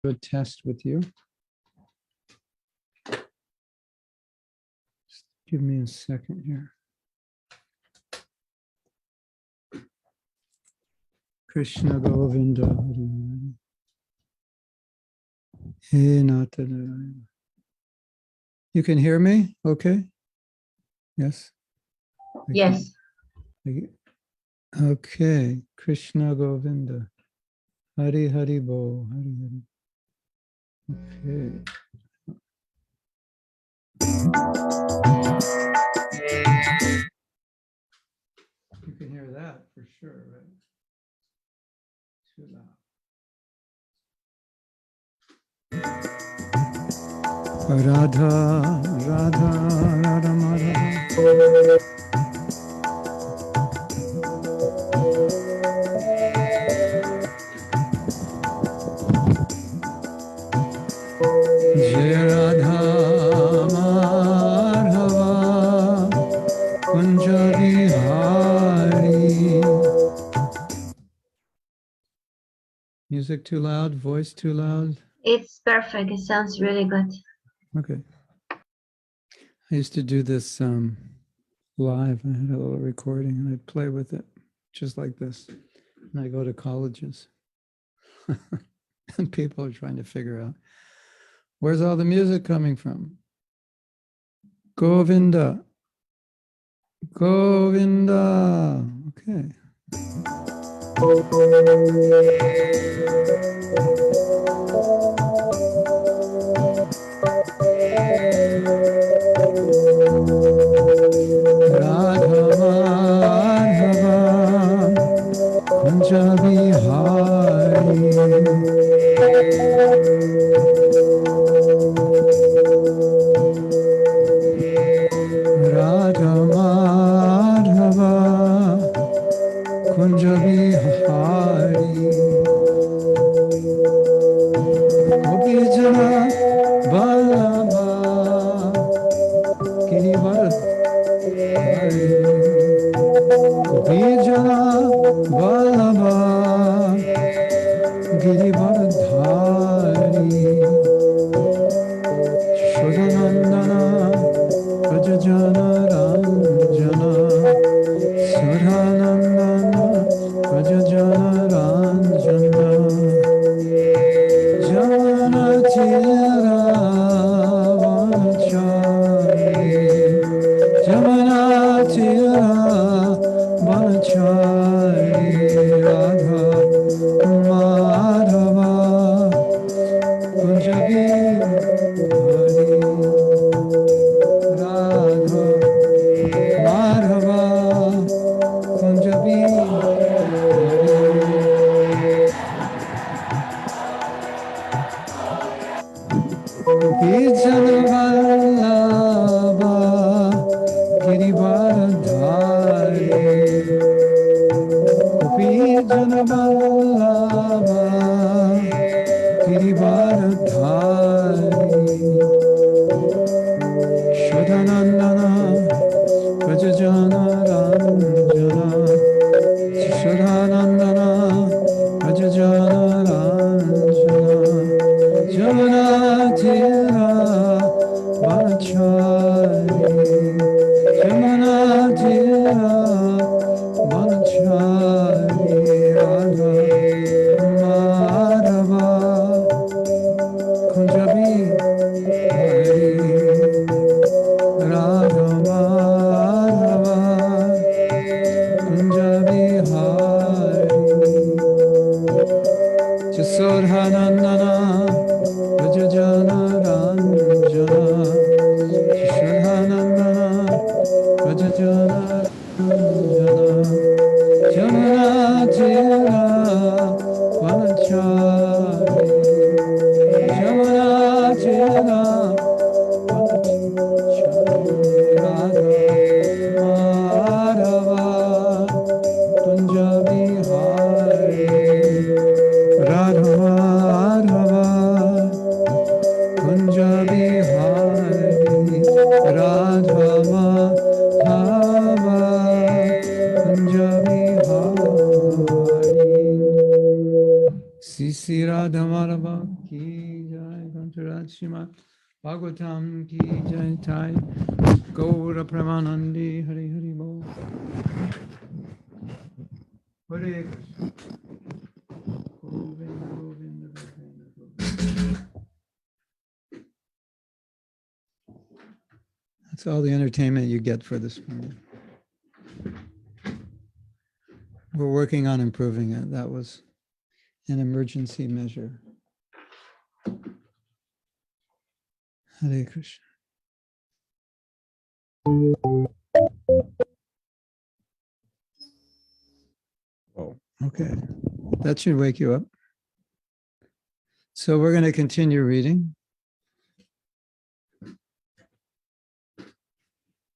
a test with you. Just give me a second here. Krishna Govinda Hari. He Natha. You can hear me? Okay. Yes. Yes. Okay. Krishna Govinda. Hari Hari Bo. Hari Hari. Okay. You can hear that for sure, right? Too loud. Radha, Radha, Radha Madhava. Jai Radha Madhava Kunja Vihari. Music too loud, voice too loud? It's perfect. It sounds really good. Okay. I used to do this live. I had a little recording and I'd play with it just like this. And I go to colleges and people are trying to figure out, where's all the music coming from? Govinda. Govinda. Okay. Radha Madhava Kunja Vihari. Radha Madhava Kunja Vihari. Gopijana Vallabha Girivardhari. Gopijana Vallabha Girivardhari. Shodhanandana Rajajana Ranjana. Shodhanandana Rajajana Ranjana. Jamana Tira Vanachari. Jamana Tira Vanachari. Radha Madhava Kunja Vihari. Radha Madhava Kunja Vihari. Gopijana Vallabha Girivardhari. Gopijana Vallabha Girivardhari. Shodhanandana Rajajana Ranjana. Shodhanandana Rajajana Ranjana. Jamana Tira Vanachari. Jamana Tira Vanachari. Radha Madhava Kunja Vihari. Radha Madhava Kunja Vihari. Jasodhanandana Rajajana Ranjana. Jasodhanandana Rajajana Ranjana. Jamana Tira Vanachari. Jamana Tira Vanachari. Radha Madhava Kunja Vihari. Radha Madhava jai, Grantaraj Srimad Bhagavatam ki jai, Thai Gaura Pramanandi, Hari Hari Bol. Hare Krishna. Govinda, Govinda, Govinda, Govinda. That's all the entertainment you get for this morning. We're working on improving it. That was an emergency measure. Hare Krishna. Oh, okay. That should wake you up. So we're going to continue reading.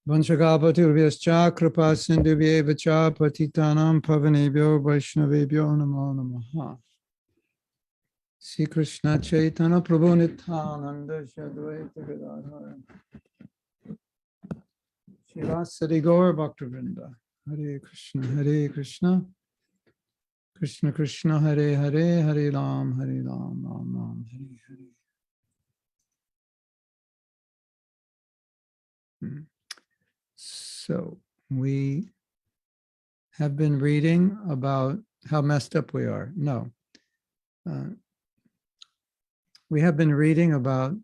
Vanshakapatubhyascha kripa sindhubhyeva cha patitanam pavanebhyo vaishnavebhyo namo namaha. Sri Krishna Chaitanya Prabhu Nityananda Shri Advaita Gadadhara Shivasadi Gaur Bhaktivinoda. Hare Krishna, Hare Krishna, Krishna Krishna, Hare Hare, Hare Ram, Hare Ram, Ram Ram, Hare Hare. So we have been reading about how messed up we are. No. We have been reading about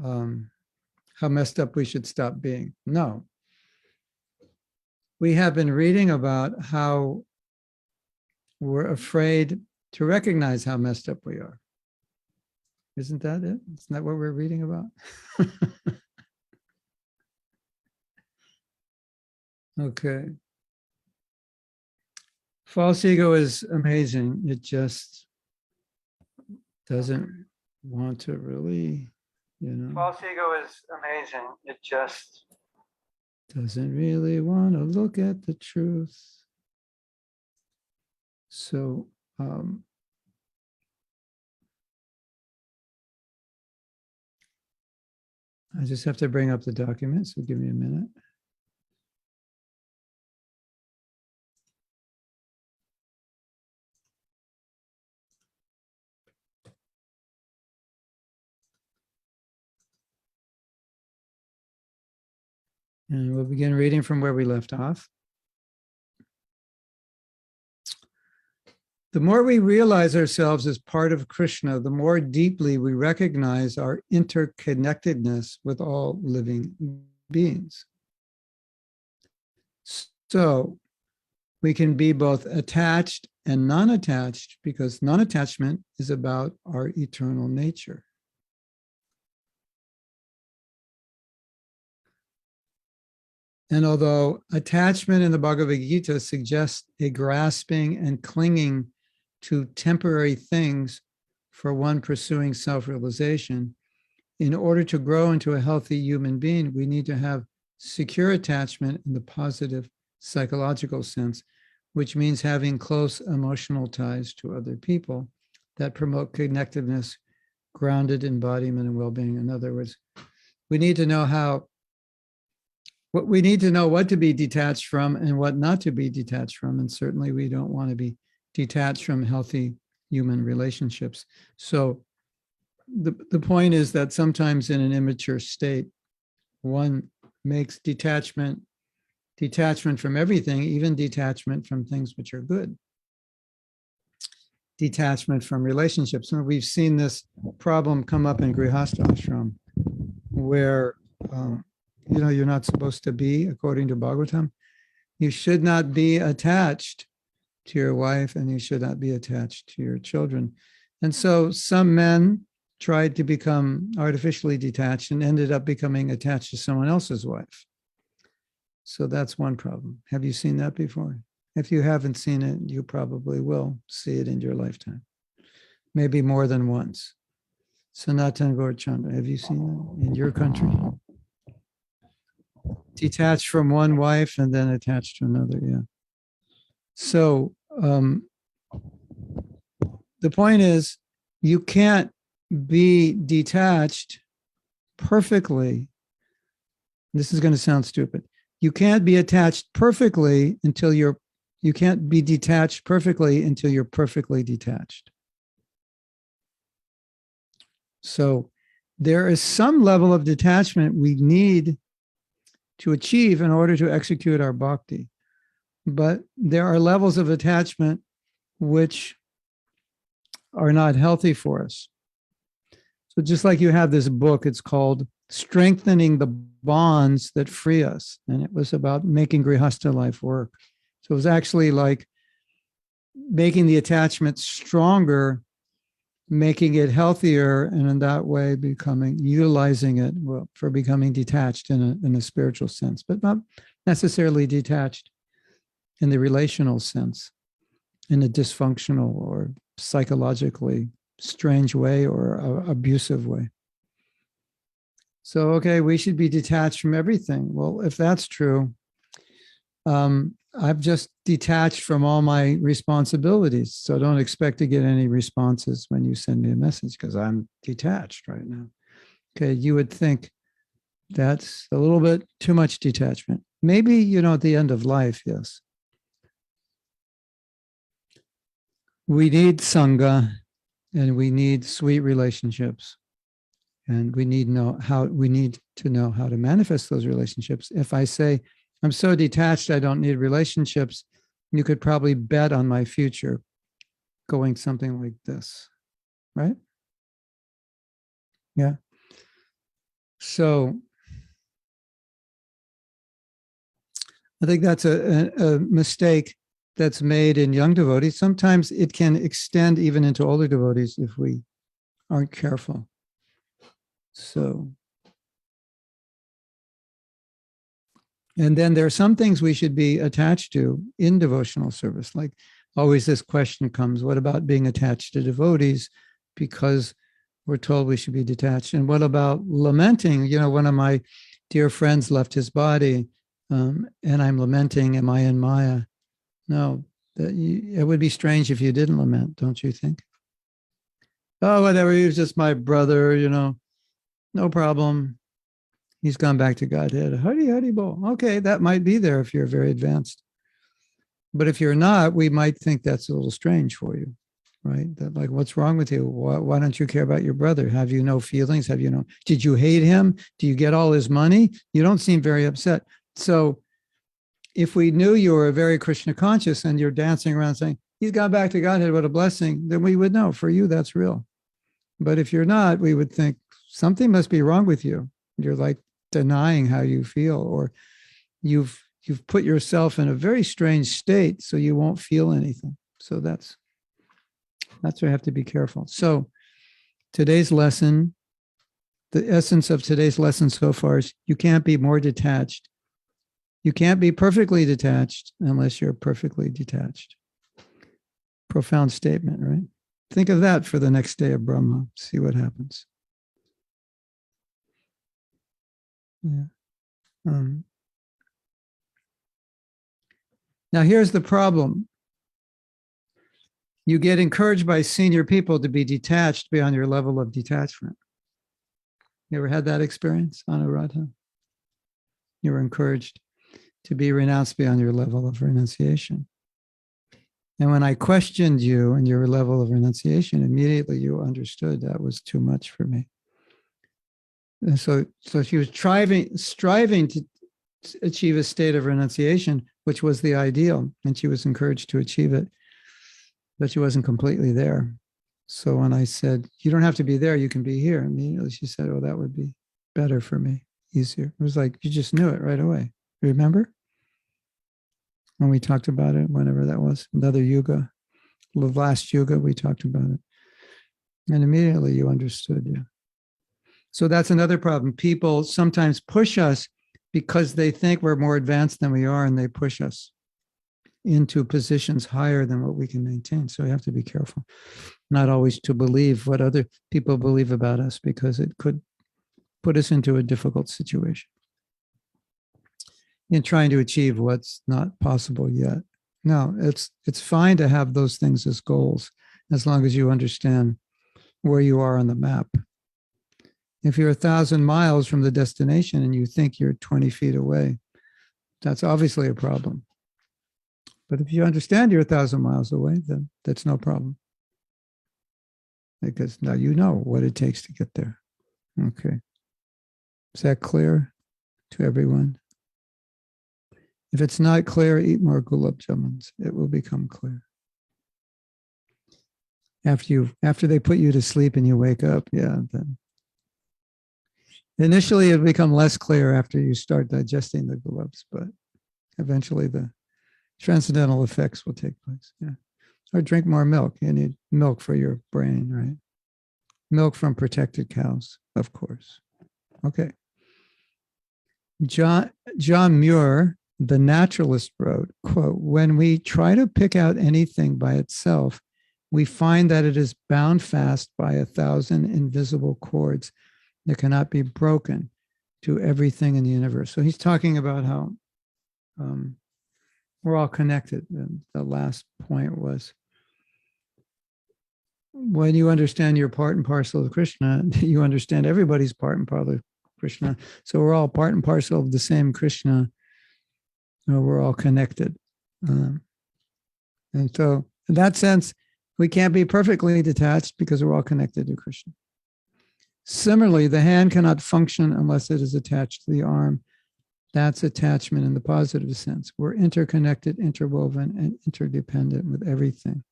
how messed up we should stop being. No. We have been reading about how we're afraid to recognize how messed up we are. Isn't that it? Isn't that what we're reading about? Okay. False ego is amazing. It just doesn't want to really, False ego is amazing. It just doesn't really want to look at the truth. So, I just have to bring up the document, so give me a minute. And we'll begin reading from where we left off. The more we realize ourselves as part of Krishna, the more deeply we recognize our interconnectedness with all living beings. So we can be both attached and non-attached, because non-attachment is about our eternal nature. And although attachment in the Bhagavad Gita suggests a grasping and clinging to temporary things for one pursuing self-realization, in order to grow into a healthy human being, we need to have secure attachment in the positive psychological sense, which means having close emotional ties to other people that promote connectedness, grounded embodiment, and well-being. In other words, we need to know what to be detached from and what not to be detached from. And certainly we don't want to be detached from healthy human relationships. So the point is that sometimes in an immature state, one makes detachment from everything, even detachment from things which are good. Detachment from relationships. And we've seen this problem come up in Grihastha ashram, where you're not supposed to be, according to Bhagavatam, you should not be attached to your wife, and you should not be attached to your children. And so some men tried to become artificially detached and ended up becoming attached to someone else's wife. So that's one problem. Have you seen that before? If you haven't seen it, you probably will see it in your lifetime, maybe more than once. Sanatan Gaurchanda, have you seen that in your country? Detached from one wife and then attached to another, yeah. So the point is, you can't be detached perfectly. This is going to sound stupid. You can't be attached perfectly until you can't be detached perfectly until you're perfectly detached. So there is some level of detachment we need to achieve in order to execute our bhakti. But there are levels of attachment which are not healthy for us. So just like you have this book, it's called Strengthening the Bonds That Free Us. And it was about making Grihastha life work. So it was actually like making the attachment stronger, making it healthier, and in that way utilizing it for becoming detached in a spiritual sense, but not necessarily detached in the relational sense, in a dysfunctional or psychologically strange way or abusive way. So, okay, we should be detached from everything. Well, if that's true, I've just detached from all my responsibilities. So don't expect to get any responses when you send me a message because I'm detached right now. Okay, you would think that's a little bit too much detachment. Maybe, at the end of life, yes. We need Sangha and we need sweet relationships. And we need to know how to manifest those relationships. If I say, I'm so detached, I don't need relationships, you could probably bet on my future going something like this, right? Yeah. So I think that's a mistake that's made in young devotees. Sometimes it can extend even into older devotees if we aren't careful. So, and then there are some things we should be attached to in devotional service. Like always this question comes, what about being attached to devotees? Because we're told we should be detached. And what about lamenting? One of my dear friends left his body and I'm lamenting, am I in Maya? No, it would be strange if you didn't lament, don't you think? Oh, whatever, he was just my brother, no problem. He's gone back to Godhead. Hari bo. Okay, that might be there if you're very advanced. But if you're not, we might think that's a little strange for you, right? That like, what's wrong with you? Why don't you care about your brother? Have you no feelings? Did you hate him? Do you get all his money? You don't seem very upset. So if we knew you were very Krishna conscious and you're dancing around saying, he's gone back to Godhead, what a blessing, then we would know for you, that's real. But if you're not, we would think something must be wrong with you. You're like denying how you feel, or you've put yourself in a very strange state so you won't feel anything. So that's why I have to be careful. So today's lesson, the essence of today's lesson so far is you can't be more detached. You can't be perfectly detached unless you're perfectly detached. Profound statement, right? Think of that for the next day of Brahma. See what happens. Yeah. Now, here's the problem. You get encouraged by senior people to be detached beyond your level of detachment. You ever had that experience, Anuradha? You were encouraged to be renounced beyond your level of renunciation. And when I questioned you and your level of renunciation, immediately you understood that was too much for me. And so she was striving to achieve a state of renunciation, which was the ideal, and she was encouraged to achieve it, but she wasn't completely there. So when I said, you don't have to be there, you can be here, immediately she said, oh, that would be better for me, easier. It was like, you just knew it right away. Remember? When we talked about it, whenever that was, another Yuga, the last Yuga, we talked about it. And immediately you understood, yeah. So that's another problem. People sometimes push us because they think we're more advanced than we are, and they push us into positions higher than what we can maintain. So we have to be careful, not always to believe what other people believe about us, because it could put us into a difficult situation in trying to achieve what's not possible yet. No, it's fine to have those things as goals, as long as you understand where you are on the map. If you're 1,000 miles from the destination and you think you're 20 feet away, that's obviously a problem. But if you understand you're 1,000 miles away, then that's no problem. because now you know what it takes to get there. Okay. Is that clear to everyone? If it's not clear, eat more gulab jamans. It will become clear. After they put you to sleep and you wake up, then initially it'll become less clear after you start digesting the gulabs, but eventually the transcendental effects will take place. Yeah. Or drink more milk. You need milk for your brain, right? Milk from protected cows, of course. Okay. John Muir, the naturalist, wrote, quote, "When we try to pick out anything by itself, we find that it is bound fast by 1,000 invisible cords that cannot be broken to everything in the universe." So he's talking about how we're all connected. And the last point was, when you understand you're part and parcel of Krishna, you understand everybody's part and parcel of Krishna. So we're all part and parcel of the same Krishna. We're all connected. And so in that sense, we can't be perfectly detached because we're all connected to Krishna. Similarly, the hand cannot function unless it is attached to the arm. That's attachment in the positive sense. We're interconnected, interwoven, and interdependent with everything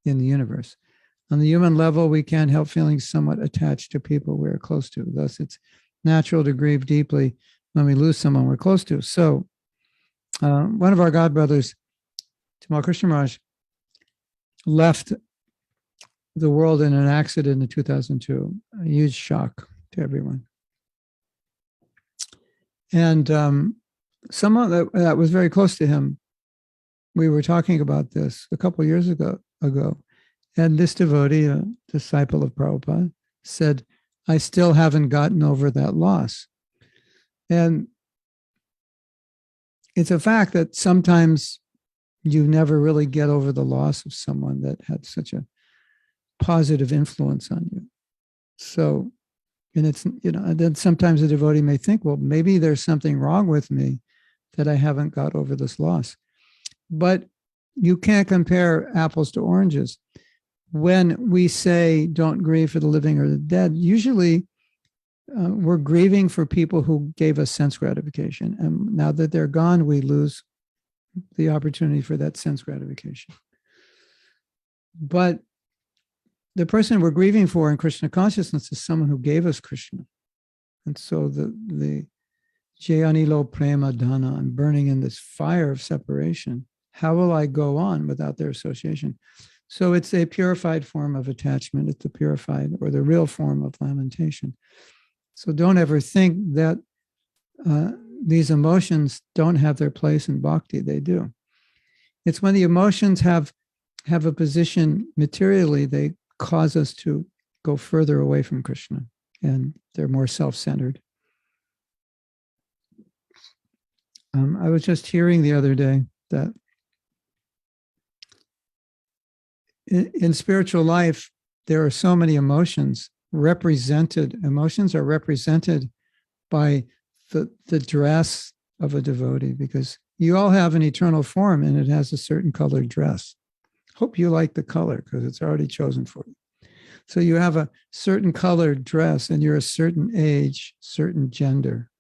in the universe. On the human level, we can't help feeling somewhat attached to people we're close to. Thus, it's natural to grieve deeply when we lose someone we're close to. So, one of our godbrothers, Tamal Krishna Maharaj, left the world in an accident in 2002, a huge shock to everyone. And someone that was very close to him, we were talking about this a couple of years ago, and this devotee, a disciple of Prabhupada, said, "I still haven't gotten over that loss." And it's a fact that sometimes you never really get over the loss of someone that had such a positive influence on you. So, and it's, and then sometimes a devotee may think, well, maybe there's something wrong with me that I haven't got over this loss. But you can't compare apples to oranges. When we say don't grieve for the living or the dead, usually we're grieving for people who gave us sense gratification. And now that they're gone, we lose the opportunity for that sense gratification. But the person we're grieving for in Krishna consciousness is someone who gave us Krishna. And so the Jayanilo Prema Dana, I'm burning in this fire of separation. How will I go on without their association? So it's a purified form of attachment. It's the purified or the real form of lamentation. So don't ever think that these emotions don't have their place in bhakti. They do. It's when the emotions have a position materially, they cause us to go further away from Krishna, and they're more self-centered. I was just hearing the other day that in spiritual life, there are so many emotions represented. Emotions are represented by the dress of a devotee, because you all have an eternal form and it has a certain colored dress. Hope you like the color because it's already chosen for you. So you have a certain colored dress and you're a certain age, certain gender.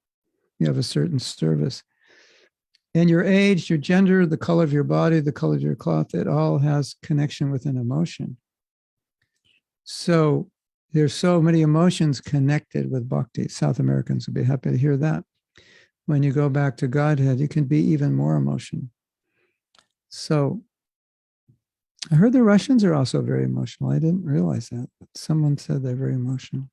You have a certain service. And your age, your gender, the color of your body, the color of your cloth, it all has connection with an emotion. So there's so many emotions connected with bhakti. South Americans would be happy to hear that. When you go back to Godhead, you can be even more emotional. So I heard the Russians are also very emotional. I didn't realize that, but someone said they're very emotional.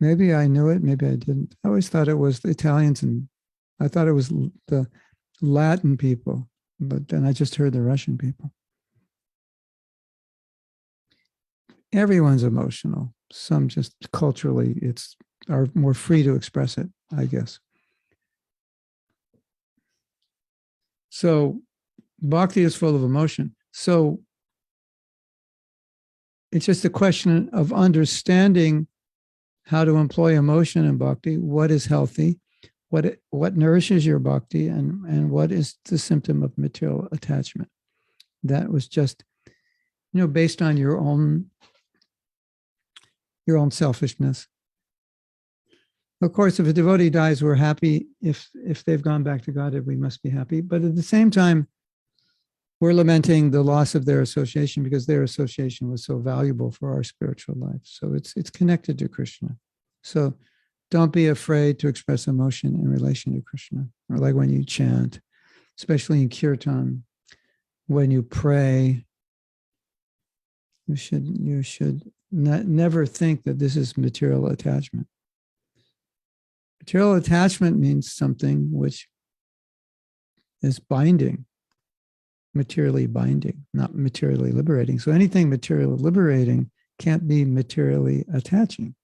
Maybe I knew it, maybe I didn't. I always thought it was the Italians, and I thought it was the Latin people, but then I just heard the Russian people. Everyone's emotional. Some just culturally are more free to express it, I guess. So bhakti is full of emotion. So it's just a question of understanding how to employ emotion in bhakti, what is healthy, what nourishes your bhakti, and what is the symptom of material attachment. That was just based on your own selfishness. Of course, if a devotee dies, we're happy. If they've gone back to God, we must be happy. But at the same time, we're lamenting the loss of their association because their association was so valuable for our spiritual life. So it's connected to Krishna. So don't be afraid to express emotion in relation to Krishna. Or like when you chant, especially in kirtan, when you pray, you should never think that this is material attachment. Material attachment means something which is binding, materially binding, not materially liberating. So anything materially liberating can't be materially attaching,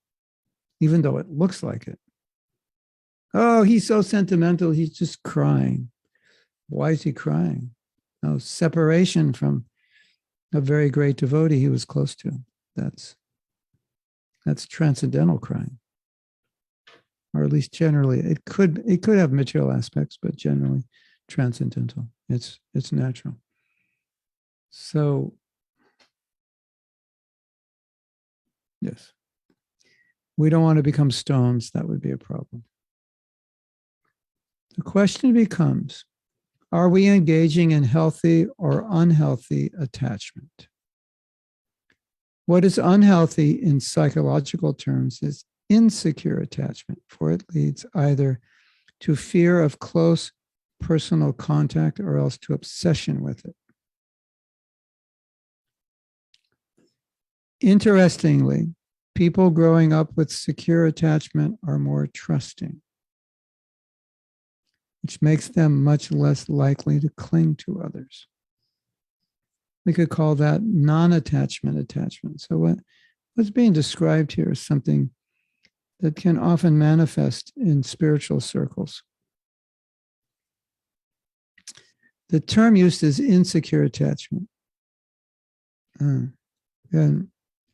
even though it looks like it. Oh, he's so sentimental, he's just crying. Why is he crying? No, separation from a very great devotee he was close to. That's transcendental crying. Or at least generally, it could have material aspects, but generally transcendental. It's natural. So, yes, we don't want to become stones. That would be a problem. The question becomes, are we engaging in healthy or unhealthy attachment? What is unhealthy in psychological terms is insecure attachment, for it leads either to fear of close personal contact or else to obsession with it. Interestingly, people growing up with secure attachment are more trusting, which makes them much less likely to cling to others. We could call that non-attachment attachment. So what's being described here is something that can often manifest in spiritual circles. The term used is insecure attachment. And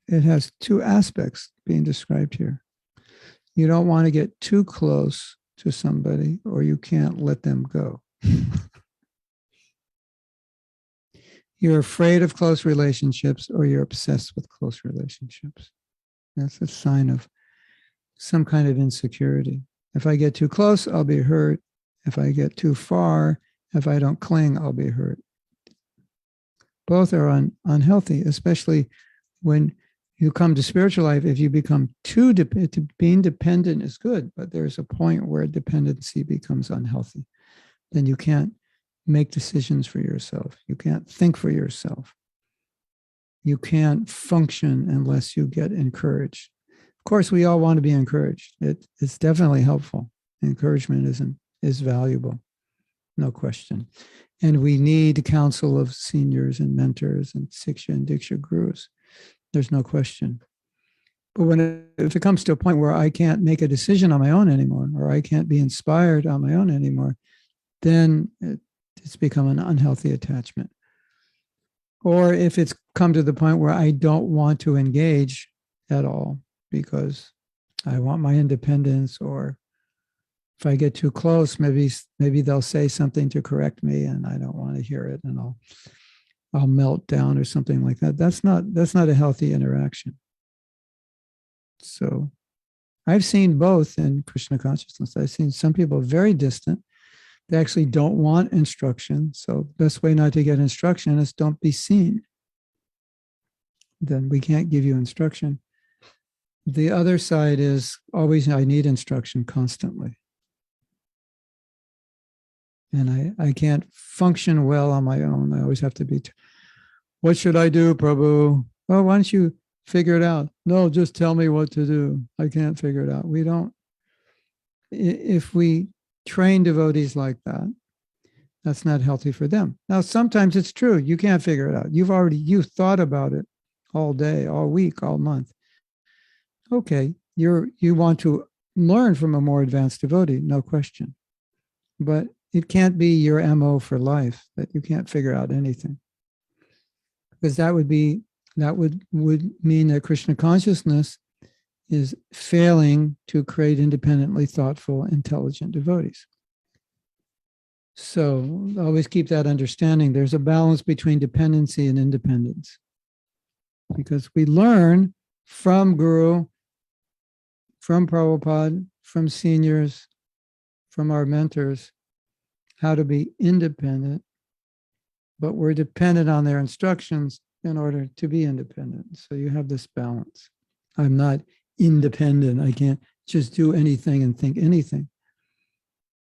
it has two aspects being described here. You don't want to get too close to somebody or you can't let them go. You're afraid of close relationships or you're obsessed with close relationships. That's a sign of some kind of insecurity. If I get too close, I'll be hurt. If I get too far, if I don't cling, I'll be hurt. Both are unhealthy, especially when you come to spiritual life. If you become too being dependent is good, but there's a point where dependency becomes unhealthy. Then you can't make decisions for yourself. You can't think for yourself. You can't function unless you get encouraged. Of course, we all want to be encouraged. It's definitely helpful. Encouragement is valuable, no question. And we need counsel of seniors and mentors and Siksha and Diksha gurus. There's no question. But if it comes to a point where I can't make a decision on my own anymore, or I can't be inspired on my own anymore, then it's become an unhealthy attachment. Or if it's come to the point where I don't want to engage at all because I want my independence, or if I get too close, maybe they'll say something to correct me and I don't want to hear it and I'll melt down or something like that. That's not a healthy interaction. So I've seen both in Krishna consciousness. I've seen some people very distant. They actually don't want instruction. So the best way not to get instruction is don't be seen. Then we can't give you instruction. The other side is always, I need instruction constantly. And I can't function well on my own. I always have to be, what should I do, Prabhu? Well, why don't you figure it out? No, just tell me what to do. I can't figure it out. We don't, if we train devotees like that, that's not healthy for them. Now, sometimes it's true. You can't figure it out. You've thought about it all day, all week, all month. Okay, you want to learn from a more advanced devotee, no question. But it can't be your MO for life that you can't figure out anything. Because that would mean that Krishna consciousness is failing to create independently thoughtful, intelligent devotees. So always keep that understanding. There's a balance between dependency and independence. because we learn from Guru, from Prabhupada, from seniors, from our mentors, how to be independent, but we're dependent on their instructions in order to be independent. So you have this balance. I'm not independent. I can't just do anything and think anything.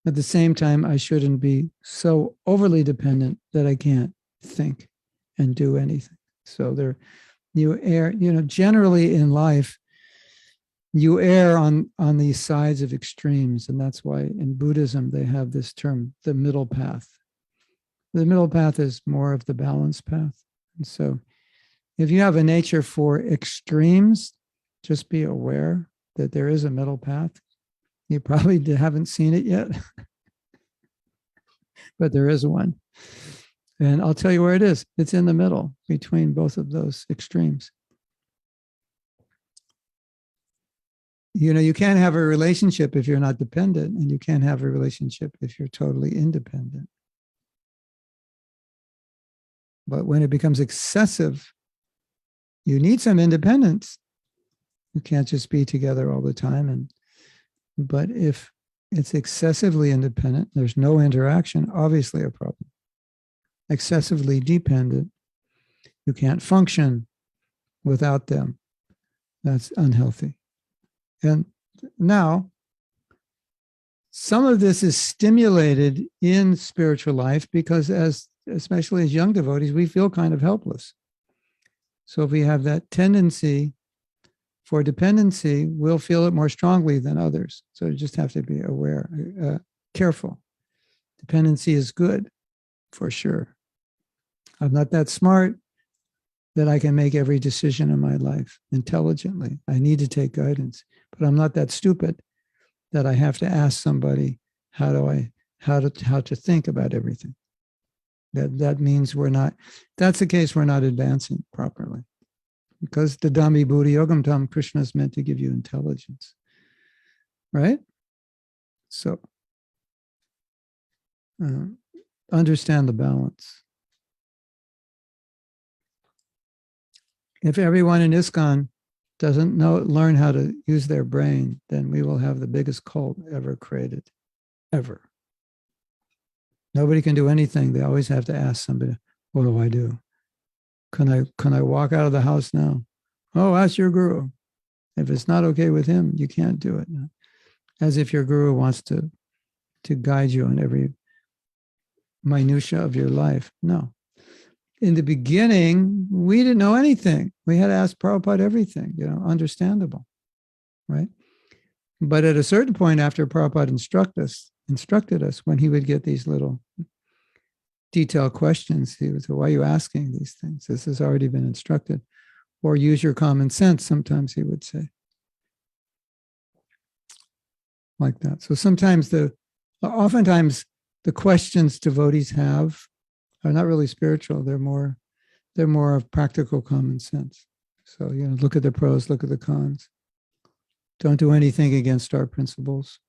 At the same time, I shouldn't be so overly dependent that I can't think and do anything. So you err, generally in life, you err on these sides of extremes. And that's why in Buddhism, they have this term, the middle path. The middle path is more of the balanced path. And so if you have a nature for extremes, just be aware that there is a middle path. You probably haven't seen it yet, but there is one. And I'll tell you where it is. It's in the middle between both of those extremes. You can't have a relationship if you're not dependent, and you can't have a relationship if you're totally independent. But when it becomes excessive, you need some independence. You can't just be together all the time. But if it's excessively independent, there's no interaction, obviously a problem. Excessively dependent, you can't function without them. That's unhealthy. And now, some of this is stimulated in spiritual life because especially as young devotees, we feel kind of helpless. So if we have that tendency for dependency, we'll feel it more strongly than others. So you just have to be aware, careful. Dependency is good, for sure. I'm not that smart that I can make every decision in my life intelligently. I need to take guidance, but I'm not that stupid that I have to ask somebody how to think about everything. That means that's the case we're not advancing properly. Because the Dhammi Buddhi Yogam Tam, Krishna is meant to give you intelligence, right? So understand the balance. If everyone in ISKCON doesn't learn how to use their brain, then we will have the biggest cult ever created, ever. Nobody can do anything. They always have to ask somebody, what do I do? Can I walk out of the house now? Oh, ask your guru. If it's not okay with him, you can't do it. As if your guru wants to guide you on every minutia of your life. No. In the beginning, we didn't know anything. We had to ask Prabhupada everything, understandable, right? But at a certain point after Prabhupada instructed us, when he would get these little detailed questions, he would say, why are you asking these things? This has already been instructed. Or use your common sense, sometimes he would say. Like that. So oftentimes the questions devotees have are not really spiritual. They're more of practical common sense. So, look at the pros, look at the cons. Don't do anything against our principles.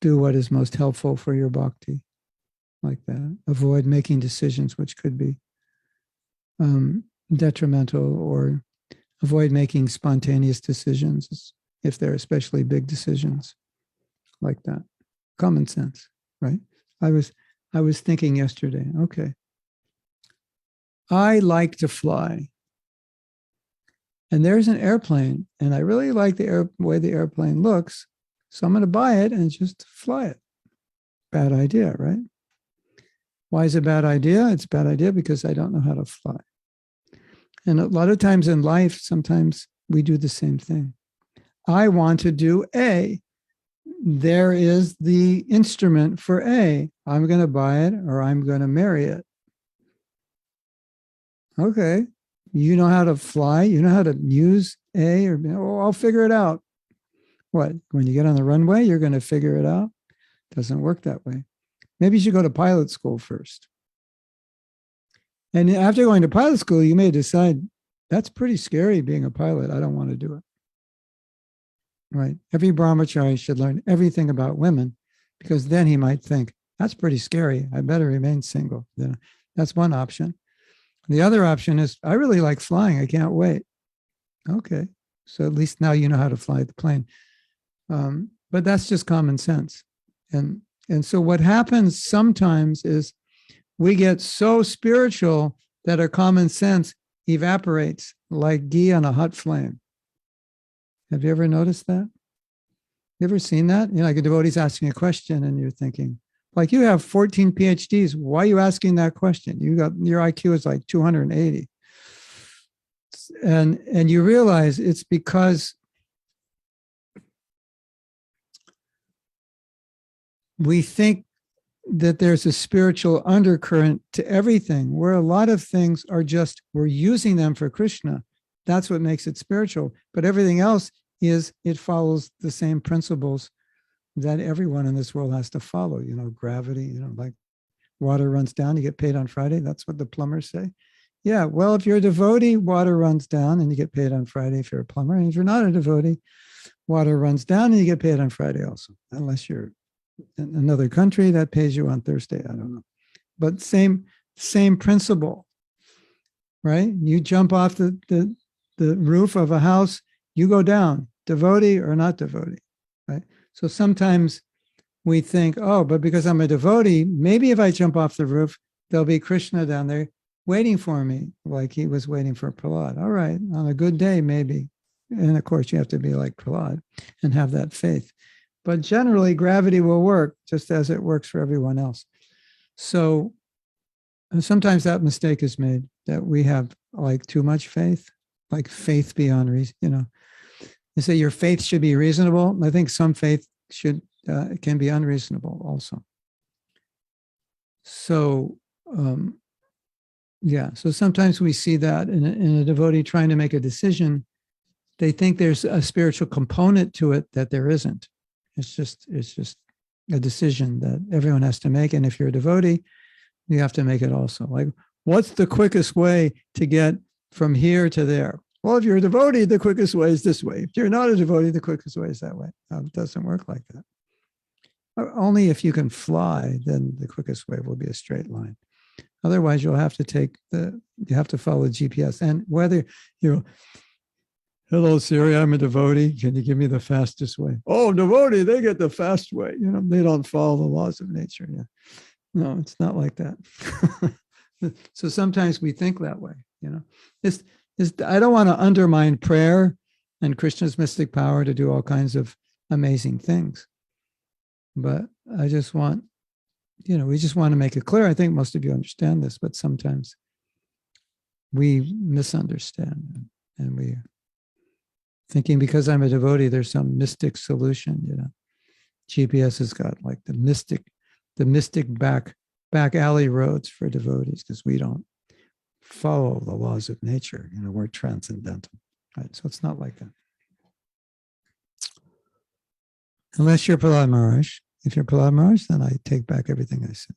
Do what is most helpful for your bhakti. Like that. Avoid making decisions which could be detrimental, or avoid making spontaneous decisions if they're especially big decisions. Like that. Common sense, right? I was thinking yesterday, okay, I like to fly. And there's an airplane, and I really like the way the airplane looks, so I'm going to buy it and just fly it. Bad idea, right? Why is it a bad idea? It's a bad idea because I don't know how to fly. And a lot of times in life, sometimes we do the same thing. I want to do A. There is the instrument for A. I'm going to buy it or I'm going to marry it. Okay. You know how to fly? You know how to use A or B? Oh, I'll figure it out. What? When you get on the runway, you're going to figure it out? Doesn't work that way. Maybe you should go to pilot school first. And after going to pilot school, you may decide, that's pretty scary being a pilot. I don't want to do it. Right? Every brahmachari should learn everything about women, because then he might think, that's pretty scary. I better remain single. That's one option. The other option is, I really like flying. I can't wait. Okay. So at least now you know how to fly the plane. But that's just common sense. And so what happens sometimes is we get so spiritual that our common sense evaporates like ghee on a hot flame. Have you ever noticed that? You ever seen that? Like a devotee's asking a question and you're thinking, like, you have 14 PhDs. Why are you asking that question? Your IQ is like 280. And you realize it's because we think that there's a spiritual undercurrent to everything, where a lot of things are just, we're using them for Krishna. That's what makes it spiritual. But everything else it follows the same principles that everyone in this world has to follow. Gravity, like water runs down, you get paid on Friday. That's what the plumbers say. Yeah, well, if you're a devotee, water runs down and you get paid on Friday if you're a plumber. And if you're not a devotee, water runs down and you get paid on Friday also, unless you're in another country that pays you on Thursday. I don't know. But same principle, right? You jump off the roof of a house, you go down, devotee or not devotee, right? So sometimes we think, oh, but because I'm a devotee, maybe if I jump off the roof, there'll be Krishna down there waiting for me, like he was waiting for Prahlad. All right, on a good day, maybe. And of course, you have to be like Prahlad and have that faith. But generally, gravity will work just as it works for everyone else. So sometimes that mistake is made, that we have like too much faith, like faith beyond reason. You say your faith should be reasonable. I think some faith can be unreasonable also. So, so sometimes we see that in a devotee trying to make a decision, they think there's a spiritual component to it that there isn't. It's just a decision that everyone has to make. And if you're a devotee, you have to make it also. Like, what's the quickest way to get from here to there? Well, if you're a devotee, the quickest way is this way. If you're not a devotee, the quickest way is that way. It doesn't work like that. Only if you can fly, then the quickest way will be a straight line. Otherwise, you'll have to you have to follow the GPS. And whether hello, Siri, I'm a devotee. Can you give me the fastest way? Oh, devotee, they get the fast way. They don't follow the laws of nature. Yeah. No, it's not like that. So sometimes we think that way. I don't want to undermine prayer and Krishna's mystic power to do all kinds of amazing things. But I just want, we just want to make it clear. I think most of you understand this, but sometimes we misunderstand and we are thinking because I'm a devotee, there's some mystic solution. GPS has got like the mystic back alley roads for devotees because we don't follow the laws of nature. We're transcendental, right? So it's not like that. Unless you're Prahlad Maharaj. If you're Prahlad Maharaj, then I take back everything I said.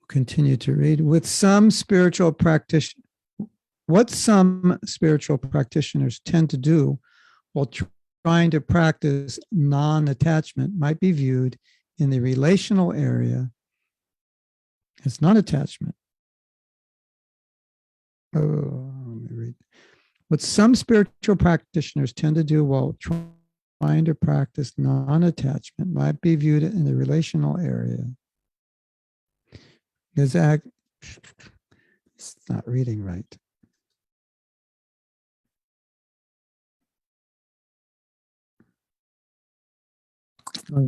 Continue to read. What some spiritual practitioners tend to do while trying to practice non-attachment might be viewed in the relational area as non-attachment. Let me read. What some spiritual practitioners tend to do while trying to practice non-attachment might be viewed in the relational area. It's not reading right.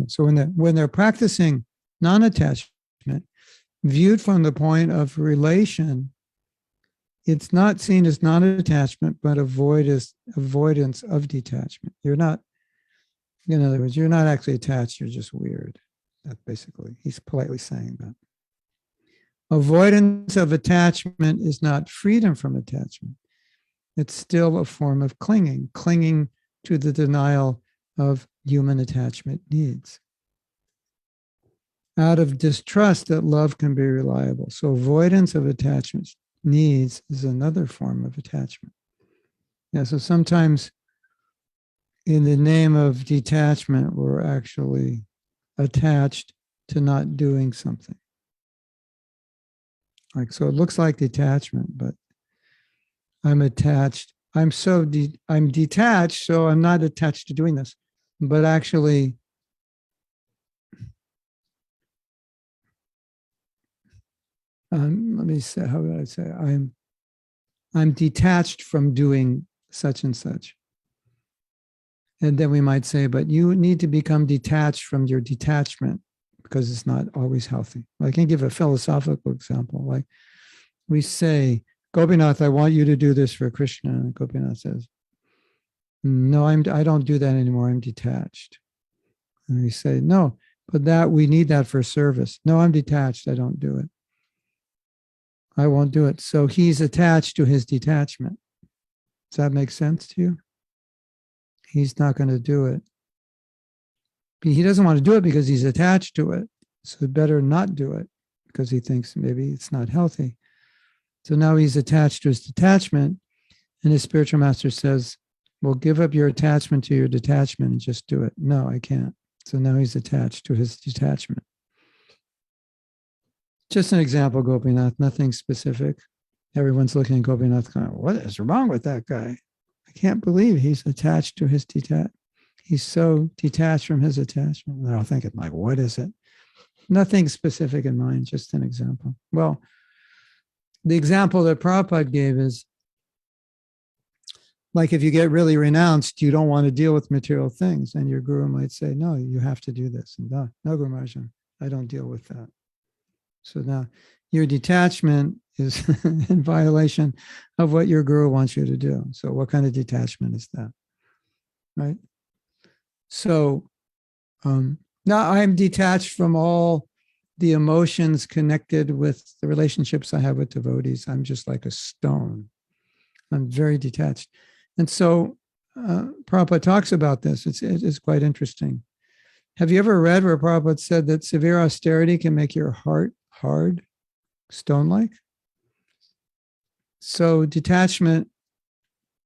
So when they're practicing non-attachment, viewed from the point of relation, it's not seen as non-attachment, but avoidance of detachment. You're not, in other words, you're not actually attached, you're just weird. That's basically, he's politely saying that. Avoidance of attachment is not freedom from attachment. It's still a form of clinging to the denial of human attachment needs. Out of distrust that love can be reliable. So avoidance of attachment needs is another form of attachment. Yeah, so sometimes in the name of detachment, we're actually attached to not doing something. Like, so it looks like detachment, but I'm attached. I'm detached, so I'm not attached to doing this. But actually, let me say, how would I say? I'm detached from doing such and such. And then we might say, but you need to become detached from your detachment because it's not always healthy. I can give a philosophical example. Like we say, Gopinath, I want you to do this for Krishna. And Gopinath says, no, I don't do that anymore. I'm detached. And we say, no, but that we need that for service. No, I'm detached. I don't do it. I won't do it. So he's attached to his detachment. Does that make sense to you? He's not going to do it. He doesn't want to do it because he's attached to it. So he better not do it because he thinks maybe it's not healthy. So now he's attached to his detachment. And his spiritual master says, well, give up your attachment to your detachment and just do it. No, I can't. So now he's attached to his detachment. Just an example, Gopinath, nothing specific. Everyone's looking at Gopinath going, what is wrong with that guy? I can't believe he's attached to his detachment. He's so detached from his attachment. And I'll think, like, what is it? Nothing specific in mind, just an example. Well, the example that Prabhupada gave is like if you get really renounced, you don't want to deal with material things. And your guru might say, no, you have to do this. And no, Guru Maharaj, I don't deal with that. So now your detachment is in violation of what your guru wants you to do. So what kind of detachment is that? Right? So now I'm detached from all the emotions connected with the relationships I have with devotees. I'm just like a stone. I'm very detached. And so Prabhupada talks about this. It's quite interesting. Have you ever read where Prabhupada said that severe austerity can make your heart hard, stone-like? So detachment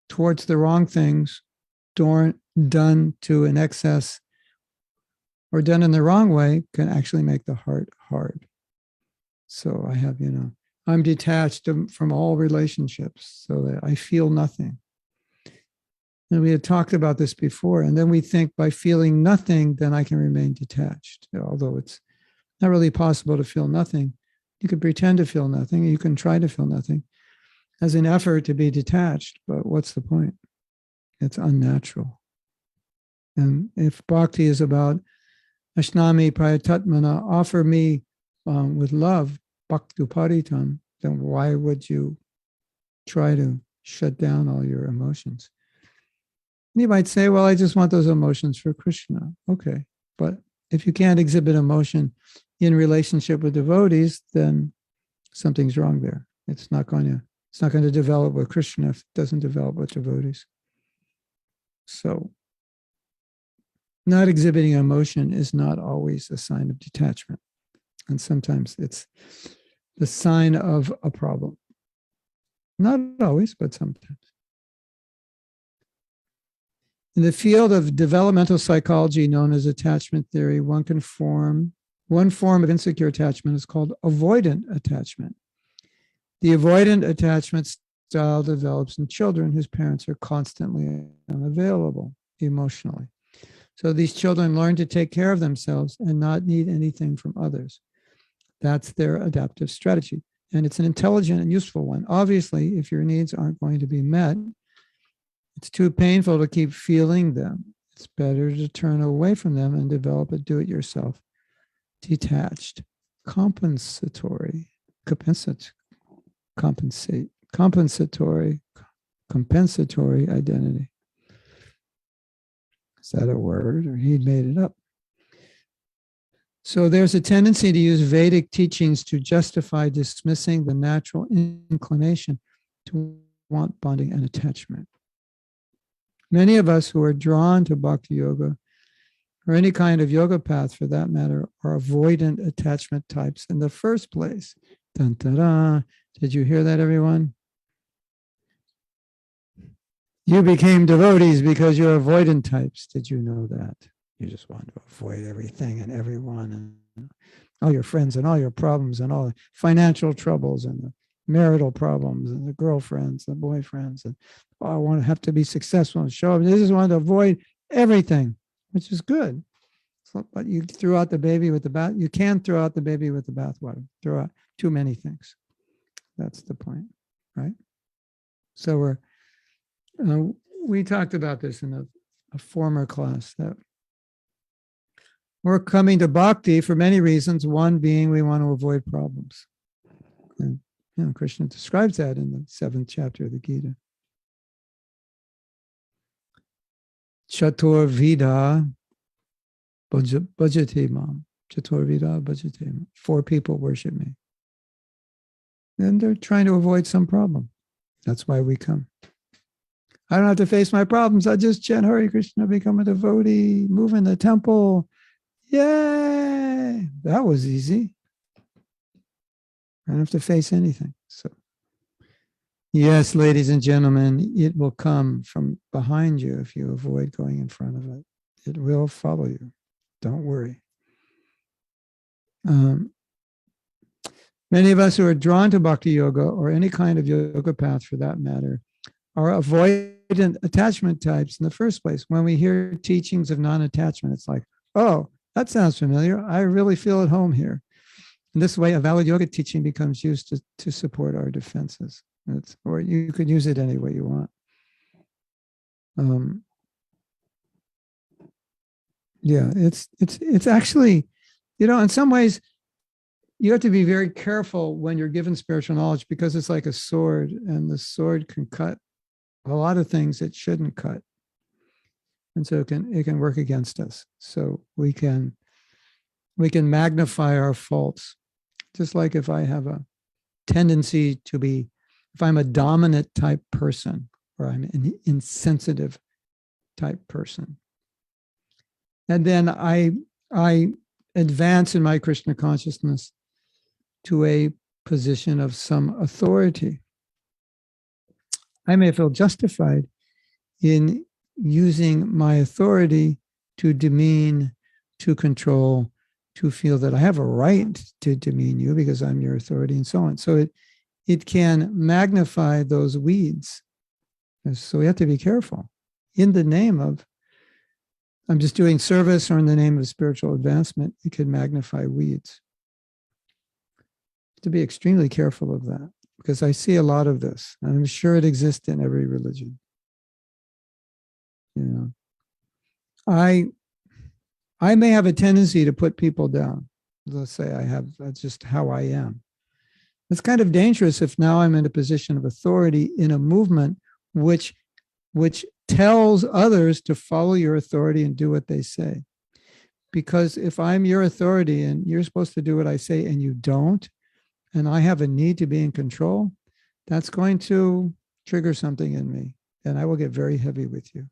towards the wrong things, done to an excess or done in the wrong way, can actually make the heart hard. So I have, I'm detached from all relationships so that I feel nothing. And we had talked about this before. And then we think by feeling nothing, then I can remain detached. Although it's not really possible to feel nothing. You can pretend to feel nothing. You can try to feel nothing as an effort to be detached. But what's the point? It's unnatural. And if bhakti is about Ashnami Prayatatmana, offer me with love, bhakti paritam, then why would you try to shut down all your emotions? And you might say, well, I just want those emotions for Krishna. Okay. But if you can't exhibit emotion in relationship with devotees, then something's wrong there. It's not going to develop with Krishna if it doesn't develop with devotees. So not exhibiting emotion is not always a sign of detachment. And sometimes it's the sign of a problem. Not always, but sometimes. In the field of developmental psychology known as attachment theory, one form of insecure attachment is called avoidant attachment. The avoidant attachment style develops in children whose parents are constantly unavailable emotionally. So these children learn to take care of themselves and not need anything from others. That's their adaptive strategy. And it's an intelligent and useful one. Obviously, if your needs aren't going to be met, it's too painful to keep feeling them. It's better to turn away from them and develop a do-it-yourself, detached, compensatory identity. Is that a word or he made it up? So there's a tendency to use Vedic teachings to justify dismissing the natural inclination to want bonding and attachment. Many of us who are drawn to bhakti yoga, or any kind of yoga path for that matter, are avoidant attachment types in the first place. Dun, dun, dun. Did you hear that, everyone? You became devotees because you're avoidant types. Did you know that? You just want to avoid everything and everyone all your friends and all your problems and all the financial troubles and the marital problems and the girlfriends, the boyfriends, and I want to have to be successful and show up. They just want to avoid everything, which is good. So, but you threw out the baby with the bath. You can throw out the baby with the bathwater. Throw out too many things. That's the point, right? So we talked about this in a former class, that we're coming to Bhakti for many reasons. One being we want to avoid problems. And Krishna describes that in the 7th chapter of the Gita. Chatur Vida Bhajate Mam. Chatur Vida Bhajate Mam. 4 people worship me. And they're trying to avoid some problem. That's why we come. I don't have to face my problems. I just chant Hare Krishna, become a devotee, move in the temple. Yay! That was easy. I don't have to face anything. So, yes, ladies and gentlemen, it will come from behind you if you avoid going in front of it. It will follow you. Don't worry. Many of us who are drawn to Bhakti Yoga, or any kind of yoga path for that matter, are avoidant attachment types in the first place. When we hear teachings of non-attachment, it's like, oh, that sounds familiar. I really feel at home here. In this way, a valid yoga teaching becomes used to support our defenses. Or you could use it any way you want. Yeah, it's actually, in some ways, you have to be very careful when you're given spiritual knowledge, because it's like a sword, and the sword can cut a lot of things it shouldn't cut. And so it can work against us. So we can magnify our faults. Just like if I have a tendency to be, if I'm a dominant type person, or I'm an insensitive type person, and then I advance in my Krishna consciousness to a position of some authority, I may feel justified in using my authority to demean, to control, to feel that I have a right to demean you because I'm your authority, and so on. So it can magnify those weeds. So we have to be careful. In the name of, I'm just doing service, or in the name of spiritual advancement, it can magnify weeds. To be extremely careful of that, because I see a lot of this, and I'm sure it exists in every religion. I may have a tendency to put people down. Let's say that's just how I am. It's kind of dangerous if now I'm in a position of authority in a movement which tells others to follow your authority and do what they say. Because if I'm your authority and you're supposed to do what I say and you don't, and I have a need to be in control, that's going to trigger something in me, and I will get very heavy with you.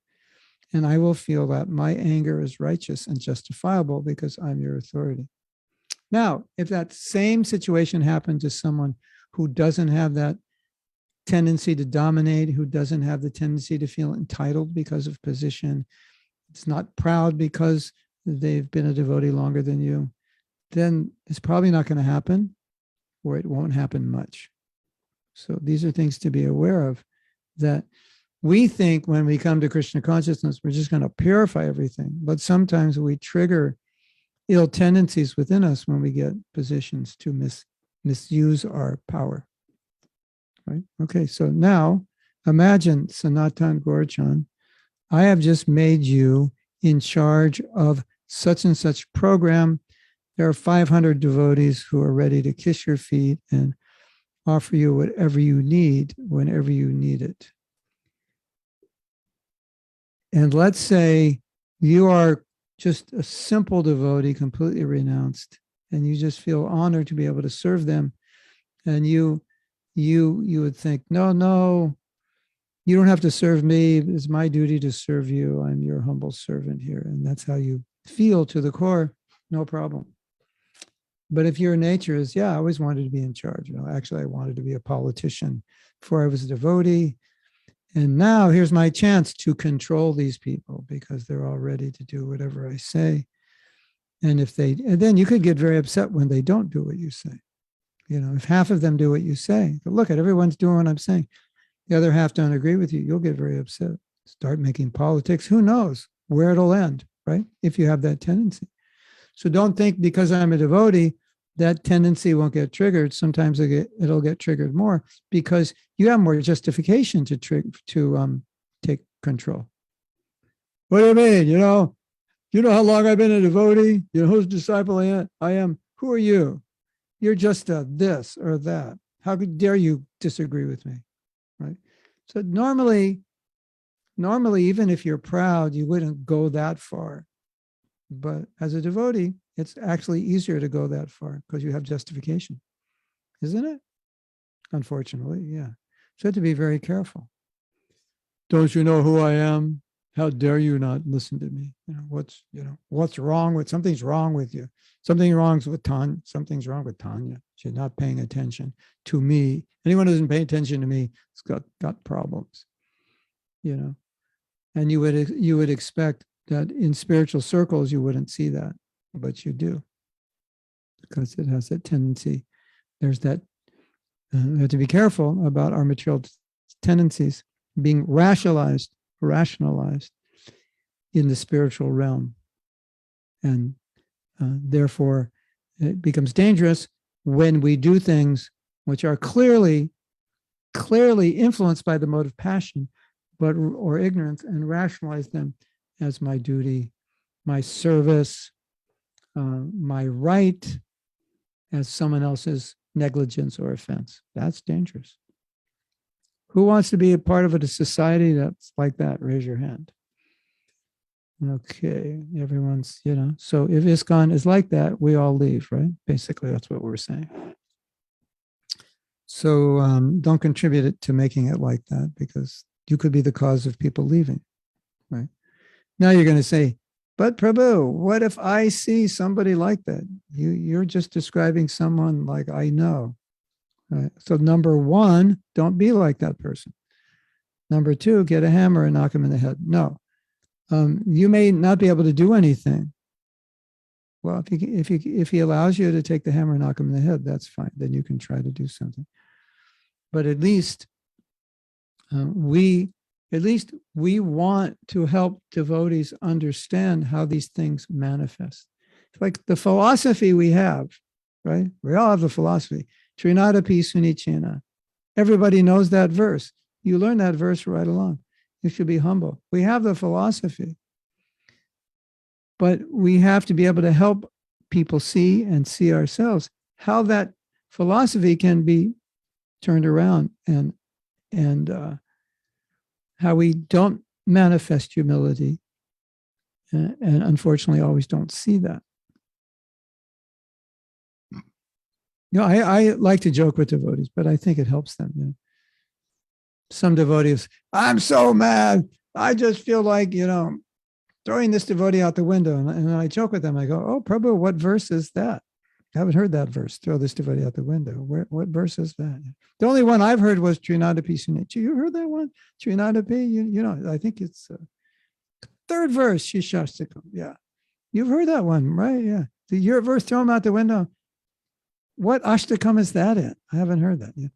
And I will feel that my anger is righteous and justifiable because I'm your authority. Now, if that same situation happened to someone who doesn't have that tendency to dominate, who doesn't have the tendency to feel entitled because of position, it's not proud because they've been a devotee longer than you, then it's probably not going to happen, or it won't happen much. So these are things to be aware of, that we think when we come to Krishna consciousness, we're just going to purify everything. But sometimes we trigger ill tendencies within us when we get positions to misuse our power. Right? Okay, so now imagine, Sanatan Gaurachan, I have just made you in charge of such and such program. There are 500 devotees who are ready to kiss your feet and offer you whatever you need whenever you need it. And let's say you are just a simple devotee, completely renounced, and you just feel honored to be able to serve them. And you would think, no, you don't have to serve me. It's my duty to serve you. I'm your humble servant here. And that's how you feel to the core. No problem. But if your nature is, I always wanted to be in charge. Actually, I wanted to be a politician before I was a devotee. And now here's my chance to control these people because they're all ready to do whatever I say. And then you could get very upset when they don't do what you say. If half of them do what you say, but look at everyone's doing what I'm saying. The other half don't agree with you. You'll get very upset. Start making politics. Who knows where it'll end, right? If you have that tendency. So don't think because I'm a devotee, that tendency won't get triggered. Sometimes it'll get triggered more because you have more justification to take control. What do you mean? You know how long I've been a devotee? You know whose disciple I am? Who are you? You're just a this or that. How dare you disagree with me, right? So normally, even if you're proud, you wouldn't go that far. But as a devotee, it's actually easier to go that far because you have justification, isn't it? Unfortunately, yeah. So you have to be very careful. Don't you know who I am? How dare you not listen to me? What's wrong with something's wrong with you? Something's wrong with Tanya. She's not paying attention to me. Anyone who doesn't pay attention to me has got problems. And you would expect that in spiritual circles you wouldn't see that, but you do, because it has that tendency. There's that. We have to be careful about our material tendencies being rationalized in the spiritual realm. And therefore, it becomes dangerous when we do things which are clearly influenced by the mode of passion, or ignorance, and rationalize them as my duty, my service, my right, as someone else's negligence or offense. That's dangerous. Who wants to be a part of a society that's like that? Raise your hand. Okay, everyone's, so if ISKCON is like that, we all leave, right? Basically, that's what we're saying. So don't contribute it to making it like that, because you could be the cause of people leaving, right? Now you're going to say, but Prabhu, what if I see somebody like that? You're just describing someone like I know. Right? So number one, don't be like that person. Number two, get a hammer and knock him in the head. No, you may not be able to do anything. Well, if he allows you to take the hammer and knock him in the head, that's fine. Then you can try to do something. But at least we want to help devotees understand how these things manifest. It's like the philosophy we have, right? We all have the philosophy. Trinadapi Sunichena. Everybody knows that verse. You learn that verse right along. You should be humble. We have the philosophy. But we have to be able to help people see ourselves how that philosophy can be turned around, and how we don't manifest humility, and unfortunately always don't see that. I like to joke with devotees, but I think it helps them. Some devotees, I'm so mad. I just feel like, throwing this devotee out the window. And I joke with them. I go, oh, Prabhu, what verse is that? I haven't heard that verse. Throw this devotee out the window. What verse is that? The only one I've heard was Trinadapi Sunichena. You heard that one? Trinadapi? I think it's third verse, Shishastakam. Yeah. You've heard that one, right? Yeah. Your verse, throw him out the window. What ashtakam is that in? I haven't heard that yet.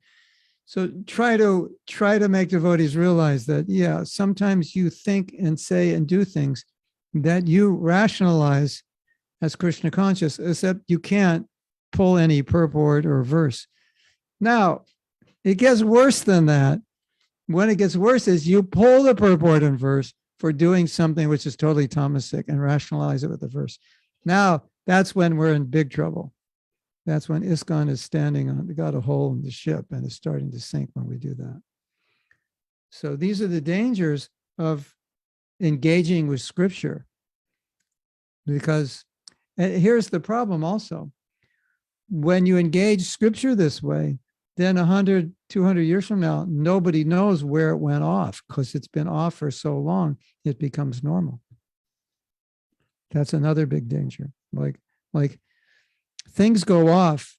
So try to make devotees realize that, yeah, sometimes you think and say and do things that you rationalize as Krishna conscious, except you can't pull any purport or verse. Now, it gets worse than that. When it gets worse is you pull the purport and verse for doing something which is totally tamasic and rationalize it with the verse. Now, that's when we're in big trouble. That's when ISKCON is got a hole in the ship and is starting to sink when we do that. So these are the dangers of engaging with scripture. Because here's the problem also. When you engage scripture this way, then 100, 200 years from now, nobody knows where it went off, because it's been off for so long, it becomes normal. That's another big danger. Like things go off,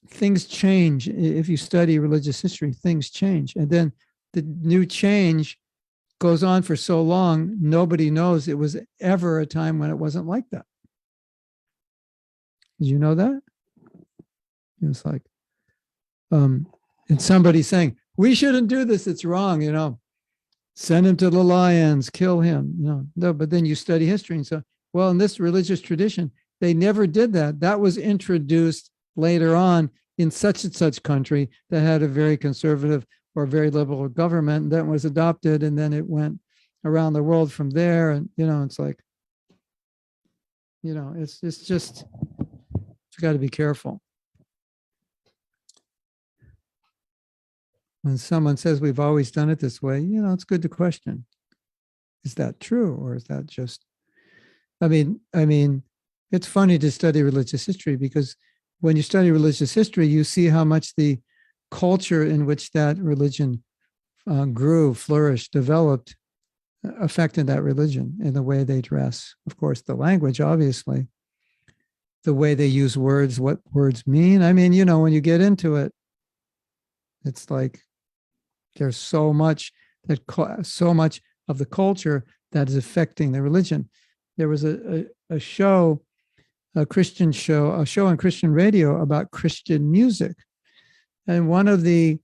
things change. If you study religious history, things change. And then the new change goes on for so long, nobody knows it was ever a time when it wasn't like that. Did you know that? It's like, and somebody saying, we shouldn't do this. It's wrong, send him to the lions, kill him. No, but then you study history and so, well, in this religious tradition, they never did that. That was introduced later on in such and such country that had a very conservative or very liberal government that was adopted. And then it went around the world from there. And, it's like, it's just, you got to be careful. When someone says we've always done it this way, it's good to question. Is that true? Or is that just, I mean, it's funny to study religious history because when you study religious history, you see how much the culture in which that religion grew, flourished, developed, affected that religion in the way they dress. Of course, the language, obviously, the way they use words, what words mean. I mean, when you get into it, it's like there's so much of the culture that is affecting the religion. There was a show on Christian radio about Christian music. And one of the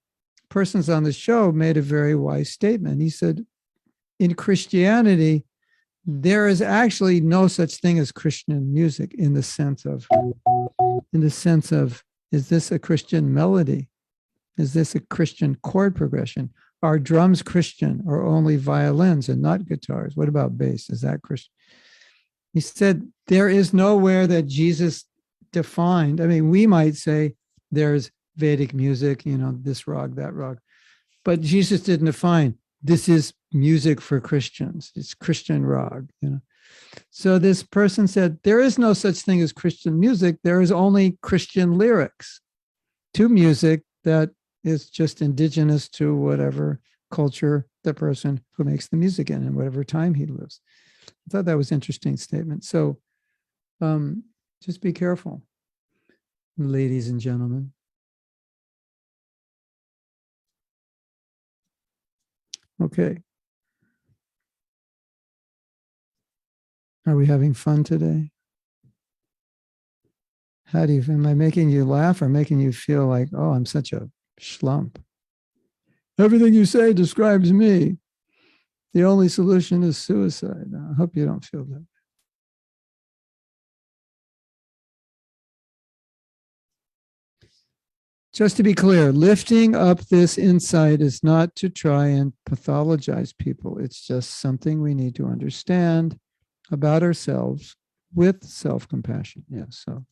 persons on the show made a very wise statement. He said, in Christianity, there is actually no such thing as Christian music in the sense of, is this a Christian melody? Is this a Christian chord progression? Are drums Christian or only violins and not guitars? What about bass? Is that Christian? He said, there is nowhere that Jesus defined. I mean, we might say there's Vedic music, this rag, that rag. But Jesus didn't define, this is music for Christians. It's Christian rag, So this person said, there is no such thing as Christian music. There is only Christian lyrics to music that is just indigenous to whatever culture the person who makes the music in and whatever time he lives. I thought that was an interesting statement. So just be careful, ladies and gentlemen. Okay. Are we having fun today? Am I making you laugh or making you feel like, oh, I'm such a schlump? Everything you say describes me. The only solution is suicide. I hope you don't feel that. Just to be clear, lifting up this insight is not to try and pathologize people. It's just something we need to understand about ourselves with self-compassion. Yes, so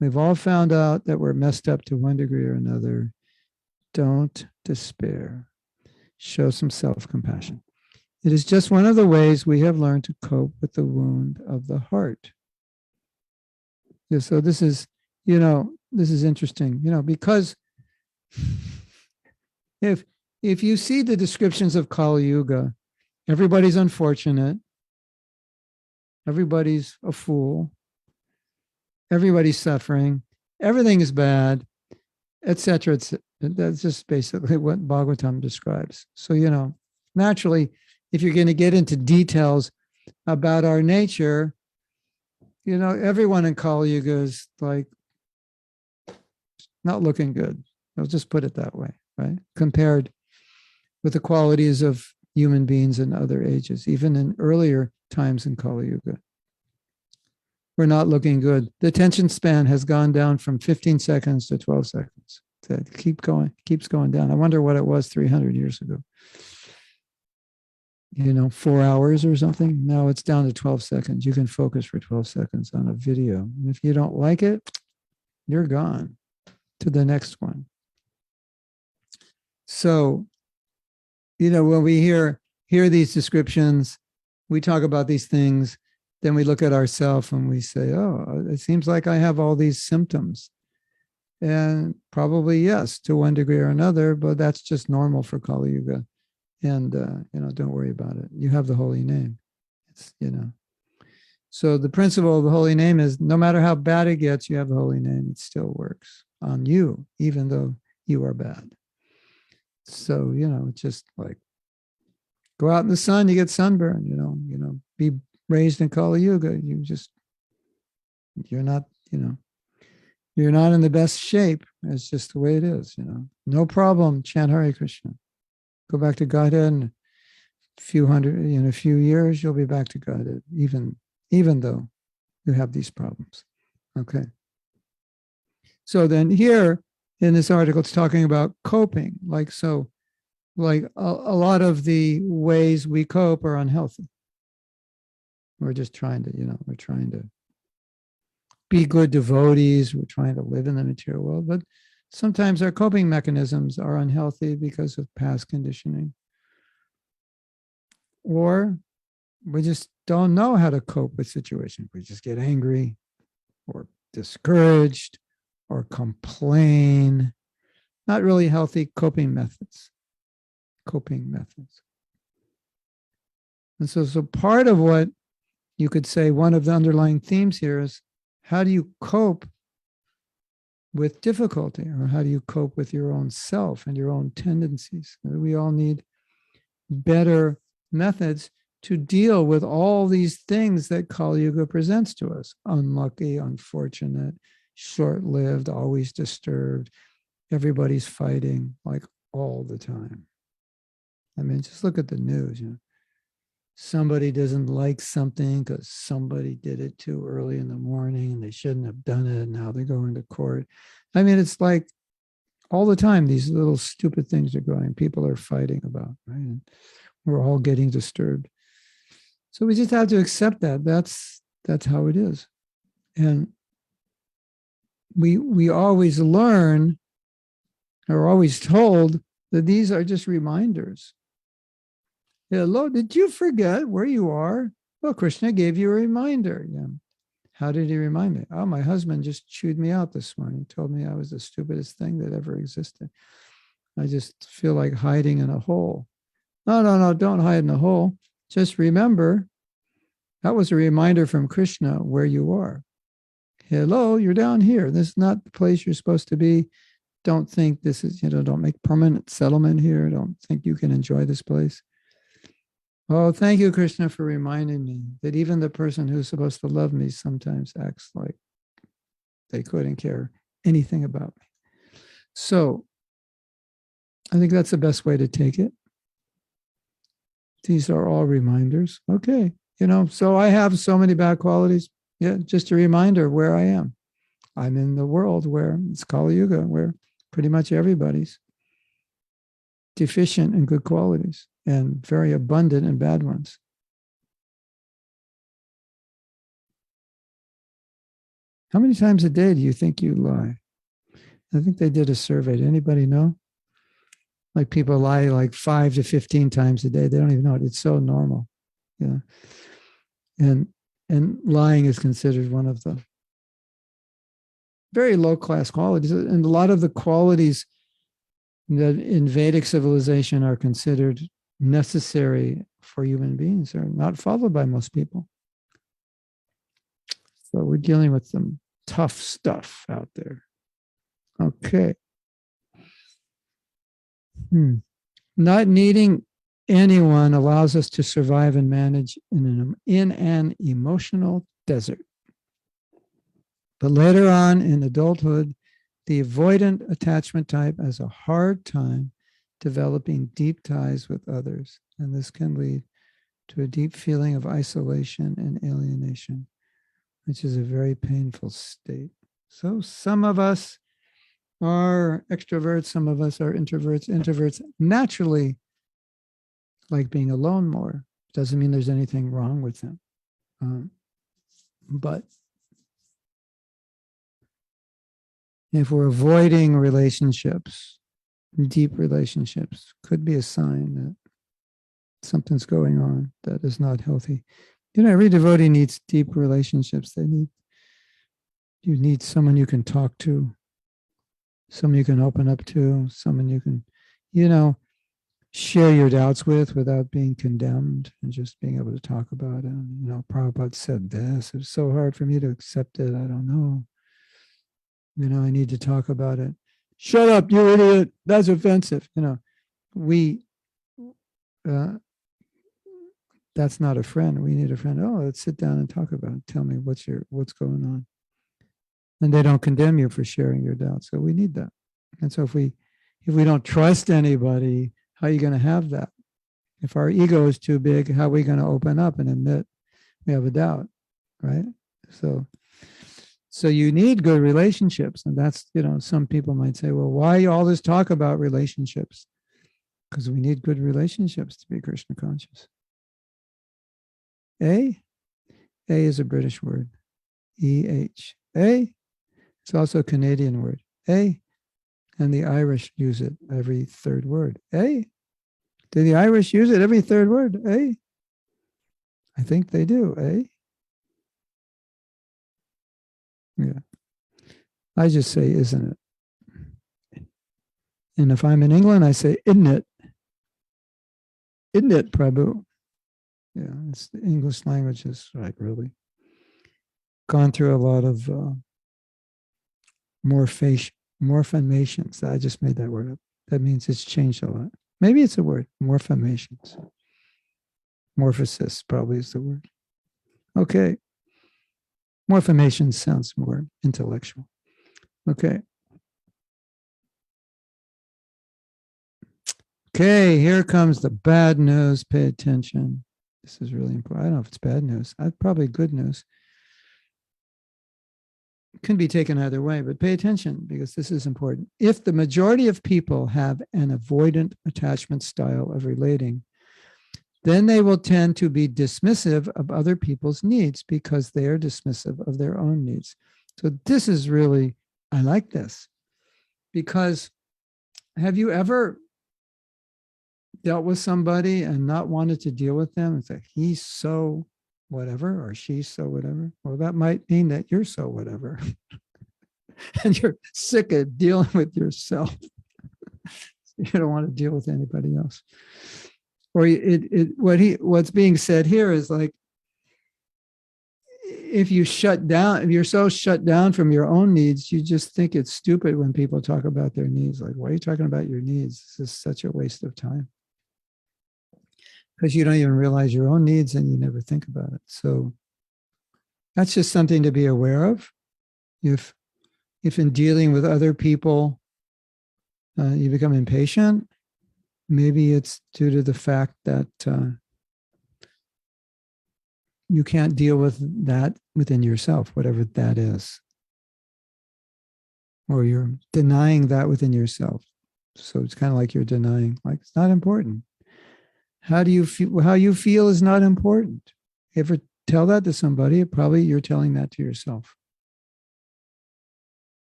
we've all found out that we're messed up to one degree or another. Don't despair. Show some self-compassion. It is just one of the ways we have learned to cope with the wound of the heart. Yeah, so this is, this is interesting, because if you see the descriptions of Kali Yuga, everybody's unfortunate, everybody's a fool, everybody's suffering, everything is bad, etc. That's just basically what Bhagavatam describes. So, naturally, if you're going to get into details about our nature, everyone in Kali Yuga is like not looking good. I'll just put it that way, right? Compared with the qualities of human beings in other ages, even in earlier times in Kali Yuga. We're not looking good. The attention span has gone down from 15 seconds to 12 seconds. It keeps going down. I wonder what it was 300 years ago. 4 hours or something. Now it's down to 12 seconds. You can focus for 12 seconds on a video. And if you don't like it, you're gone to the next one. So, when we hear these descriptions, we talk about these things, then we look at ourselves and we say, oh, it seems like I have all these symptoms. And probably yes, to one degree or another, but that's just normal for Kali Yuga. And, don't worry about it. You have the holy name. It's, So the principle of the holy name is no matter how bad it gets, you have the holy name. It still works on you, even though you are bad. So, it's just like go out in the sun, you get sunburn, be raised in Kali Yuga. You're not, you know, you're not in the best shape. It's just the way it is, you know. No problem. Chant Hare Krishna. Go back to Godhead in a few years, you'll be back to Godhead, even though you have these problems. Okay. So then here in this article, it's talking about coping. Like a lot of the ways we cope are unhealthy. We're just trying to, we're trying to be good devotees. We're trying to live in the material world, but sometimes our coping mechanisms are unhealthy because of past conditioning. Or we just don't know how to cope with situations. We just get angry or discouraged or complain. Not really healthy coping methods. And so part of what you could say, one of the underlying themes here is, how do you cope with difficulty, or how do you cope with your own self and your own tendencies? We all need better methods to deal with all these things that Kali Yuga presents to us. Unlucky, unfortunate, short-lived, always disturbed. Everybody's fighting like all the time. I mean, just look at the news. Somebody doesn't like something because somebody did it too early in the morning and they shouldn't have done it. And now they're going to court. I mean, it's like all the time, these little stupid things are going, people are fighting about, right? And we're all getting disturbed. So we just have to accept that. That's how it is. And we always learn, or always told, that these are just reminders. Hello, did you forget where you are? Well, Krishna gave you a reminder. Yeah. How did he remind me? Oh, my husband just chewed me out this morning, told me I was the stupidest thing that ever existed. I just feel like hiding in a hole. No, don't hide in a hole. Just remember, that was a reminder from Krishna where you are. Hello, you're down here. This is not the place you're supposed to be. Don't think this is, don't make permanent settlement here. Don't think you can enjoy this place. Oh, thank you, Krishna, for reminding me that even the person who's supposed to love me sometimes acts like they couldn't care anything about me. So I think that's the best way to take it. These are all reminders. Okay. So I have so many bad qualities. Yeah, just a reminder where I am. I'm in the world where it's Kali Yuga, where pretty much everybody's deficient in good qualities and very abundant in bad ones. How many times a day do you think you lie? I think they did a survey. Did anybody know? Like, people lie like 5 to 15 times a day. They don't even know it. It's so normal. Yeah. And lying is considered one of the very low class qualities. And a lot of the qualities that in Vedic civilization are considered necessary for human beings are not followed by most people. So we're dealing with some tough stuff out there. Okay. Not needing anyone allows us to survive and manage in an emotional desert. But later on in adulthood, the avoidant attachment type has a hard time developing deep ties with others, and this can lead to a deep feeling of isolation and alienation, which is a very painful state. So some of us are extroverts, some of us are introverts. Introverts naturally like being alone more. Doesn't mean there's anything wrong with them. But if we're avoiding relationships, deep relationships, could be a sign that something's going on that is not healthy. Every devotee needs deep relationships. You need someone you can talk to, someone you can open up to, someone you can, share your doubts with without being condemned, and just being able to talk about it. Prabhupada said this. It's so hard for me to accept it. I don't know. I need to talk about it. Shut up, you idiot. That's offensive. That's not a friend. We need a friend. Oh, let's sit down and talk about it. Tell me what's going on. And they don't condemn you for sharing your doubts. So we need that. And so if we don't trust anybody, how are you going to have that? If our ego is too big, how are we going to open up and admit we have a doubt, right? So you need good relationships. And that's, some people might say, well, why all this talk about relationships? Because we need good relationships to be Krishna conscious. A is a British word. E-H. A. It's also a Canadian word. A. And the Irish use it every third word. A. Do the Irish use it every third word? A. I think they do. A. Yeah. I just say, isn't it? And if I'm in England, I say, isn't it? Isn't it, Prabhu? Yeah, it's the English language is like really gone through a lot of morphonations. I just made that word up. That means it's changed a lot. Maybe it's a word, morphonations. Morphosis probably is the word. Okay. Morphonations sounds more intellectual. Okay. Okay, here comes the bad news. Pay attention. This is really important. I don't know if it's bad news. Probably good news. It can be taken either way, but pay attention because this is important. If the majority of people have an avoidant attachment style of relating, then they will tend to be dismissive of other people's needs because they are dismissive of their own needs. So this is really, I like this because have you ever dealt with somebody and not wanted to deal with them? It's like, he's so whatever, or she's so whatever. Well, that might mean that you're so whatever. And you're sick of dealing with yourself. You don't want to deal with anybody else. Or what's being said here is like, if you're so shut down from your own needs, you just think it's stupid when people talk about their needs. Like, why are you talking about your needs? This is such a waste of time. Because you don't even realize your own needs and you never think about it. So that's just something to be aware of. If in dealing with other people, you become impatient, maybe it's due to the fact that you can't deal with that within yourself, whatever that is. Or you're denying that within yourself. So it's kind of like you're denying, like, it's not important. How do you feel? How you feel is not important. If you tell that to somebody, probably you're telling that to yourself.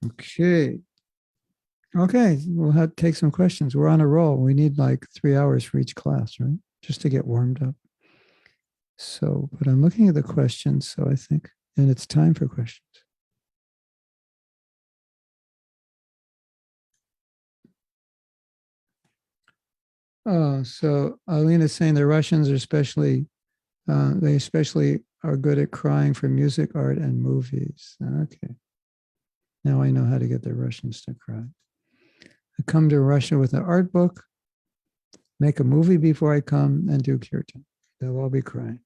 Okay. Okay, we'll have to take some questions. We're on a roll. We need like 3 hours for each class, right? Just to get warmed up. So, but I'm looking at the questions, so I think, and it's time for questions. Oh, so Alina's saying the Russians are they especially are good at crying for music, art, and movies. Okay. Now I know how to get the Russians to cry. I come to Russia with an art book, make a movie before I come, and do kirtan. They'll all be crying.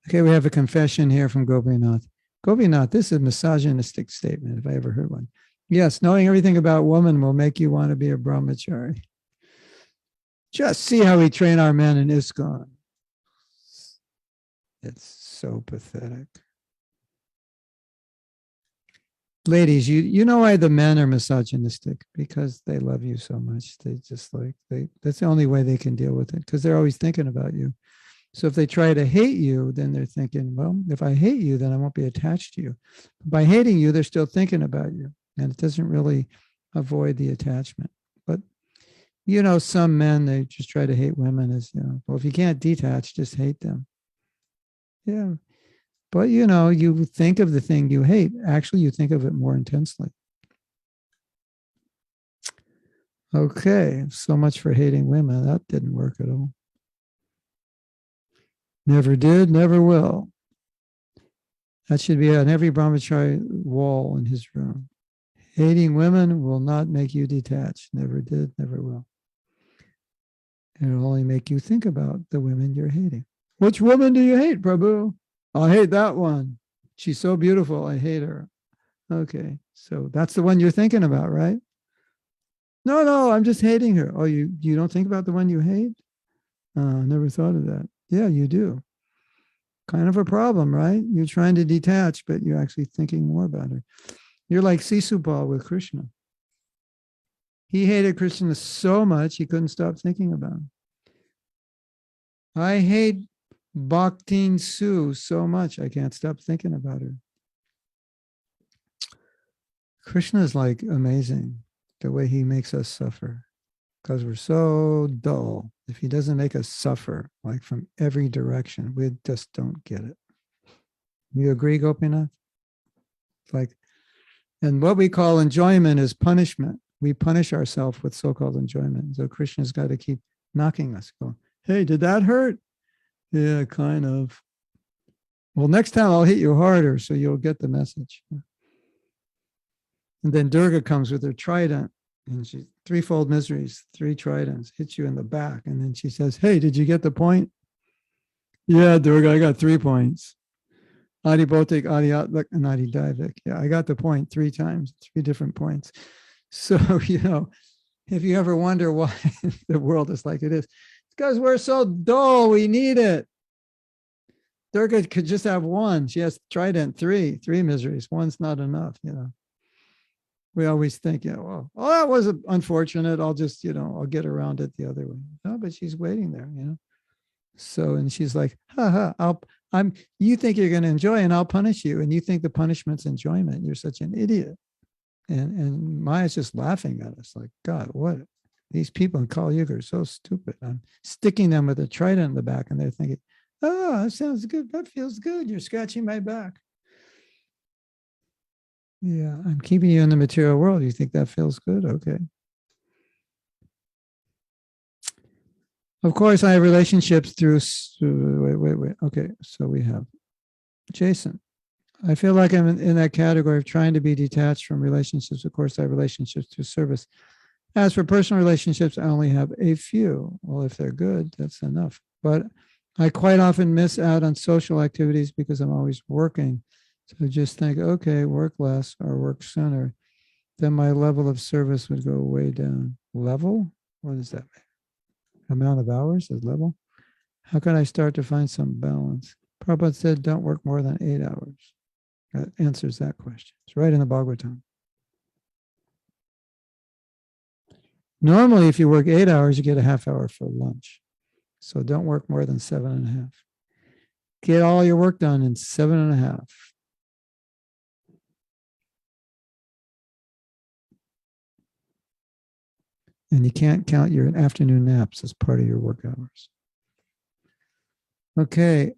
Okay, we have a confession here from Gopinath. Gopinath, this is a misogynistic statement, if I ever heard one. Yes, knowing everything about women will make you want to be a brahmachari. Just see how we train our men in ISKCON. It's so pathetic. Ladies, you know why the men are misogynistic? Because they love you so much. They just that's the only way they can deal with it, because they're always thinking about you. So if they try to hate you, then they're thinking, well, if I hate you, then I won't be attached to you. By hating you, they're still thinking about you. And it doesn't really avoid the attachment. But, some men, they just try to hate women as, well, if you can't detach, just hate them. Yeah. But, you think of the thing you hate. Actually, you think of it more intensely. Okay. So much for hating women. That didn't work at all. Never did, never will. That should be on every brahmachari wall in his room. Hating women will not make you detached. Never did, never will. It'll only make you think about the women you're hating. Which woman do you hate, Prabhu? I hate that one. She's so beautiful. I hate her. Okay. So that's the one you're thinking about, right? No, I'm just hating her. Oh, you don't think about the one you hate? Never thought of that. Yeah, you do. Kind of a problem, right? You're trying to detach, but you're actually thinking more about her. You're like Sisupal with Krishna. He hated Krishna so much he couldn't stop thinking about him. I hate Bhakti Sue so much I can't stop thinking about her. Krishna is like amazing the way he makes us suffer because we're so dull. If he doesn't make us suffer like from every direction, we just don't get it. You agree, Gopinath? Like, and what we call enjoyment is punishment. We punish ourselves with so-called enjoyment. So Krishna's got to keep knocking us, going, hey, did that hurt? Yeah, kind of. Well, next time I'll hit you harder so you'll get the message. And then Durga comes with her trident and she threefold miseries, 3 tridents, hits you in the back. And then she says, hey, did you get the point? Yeah, Durga, I got 3 points. Adi Bhotik, Adi Atvak, and Adi Daivik. Yeah, I got the point 3 times, 3 different points. So, if you ever wonder why the world is like it is, it's because we're so dull, we need it. Durga could just have 1. She has trident 3 miseries. 1's not enough, We always think, well, that was unfortunate. I'll just, I'll get around it the other way. No, but she's waiting there, So, and she's like, you think you're going to enjoy and I'll punish you. And you think the punishment's enjoyment. You're such an idiot. And Maya's just laughing at us like, God, what? These people in Kali Yuga are so stupid. I'm sticking them with a trident in the back and they're thinking, oh, that sounds good. That feels good. You're scratching my back. Yeah, I'm keeping you in the material world. You think that feels good? Okay. Of course, I have relationships through, wait. Okay, so we have Jason. I feel like I'm in that category of trying to be detached from relationships. Of course, I have relationships through service. As for personal relationships, I only have a few. Well, if they're good, that's enough. But I quite often miss out on social activities because I'm always working. So just think, okay, work less or work sooner. Then my level of service would go way down. Level? What does that mean? Amount of hours is level? How can I start to find some balance? Prabhupada said, don't work more than 8 hours. That answers that question. It's right in the Bhagavatam. Normally, if you work 8 hours, you get a half hour for lunch. So don't work more than 7.5. Get all your work done in 7.5. And you can't count your afternoon naps as part of your work hours. Okay.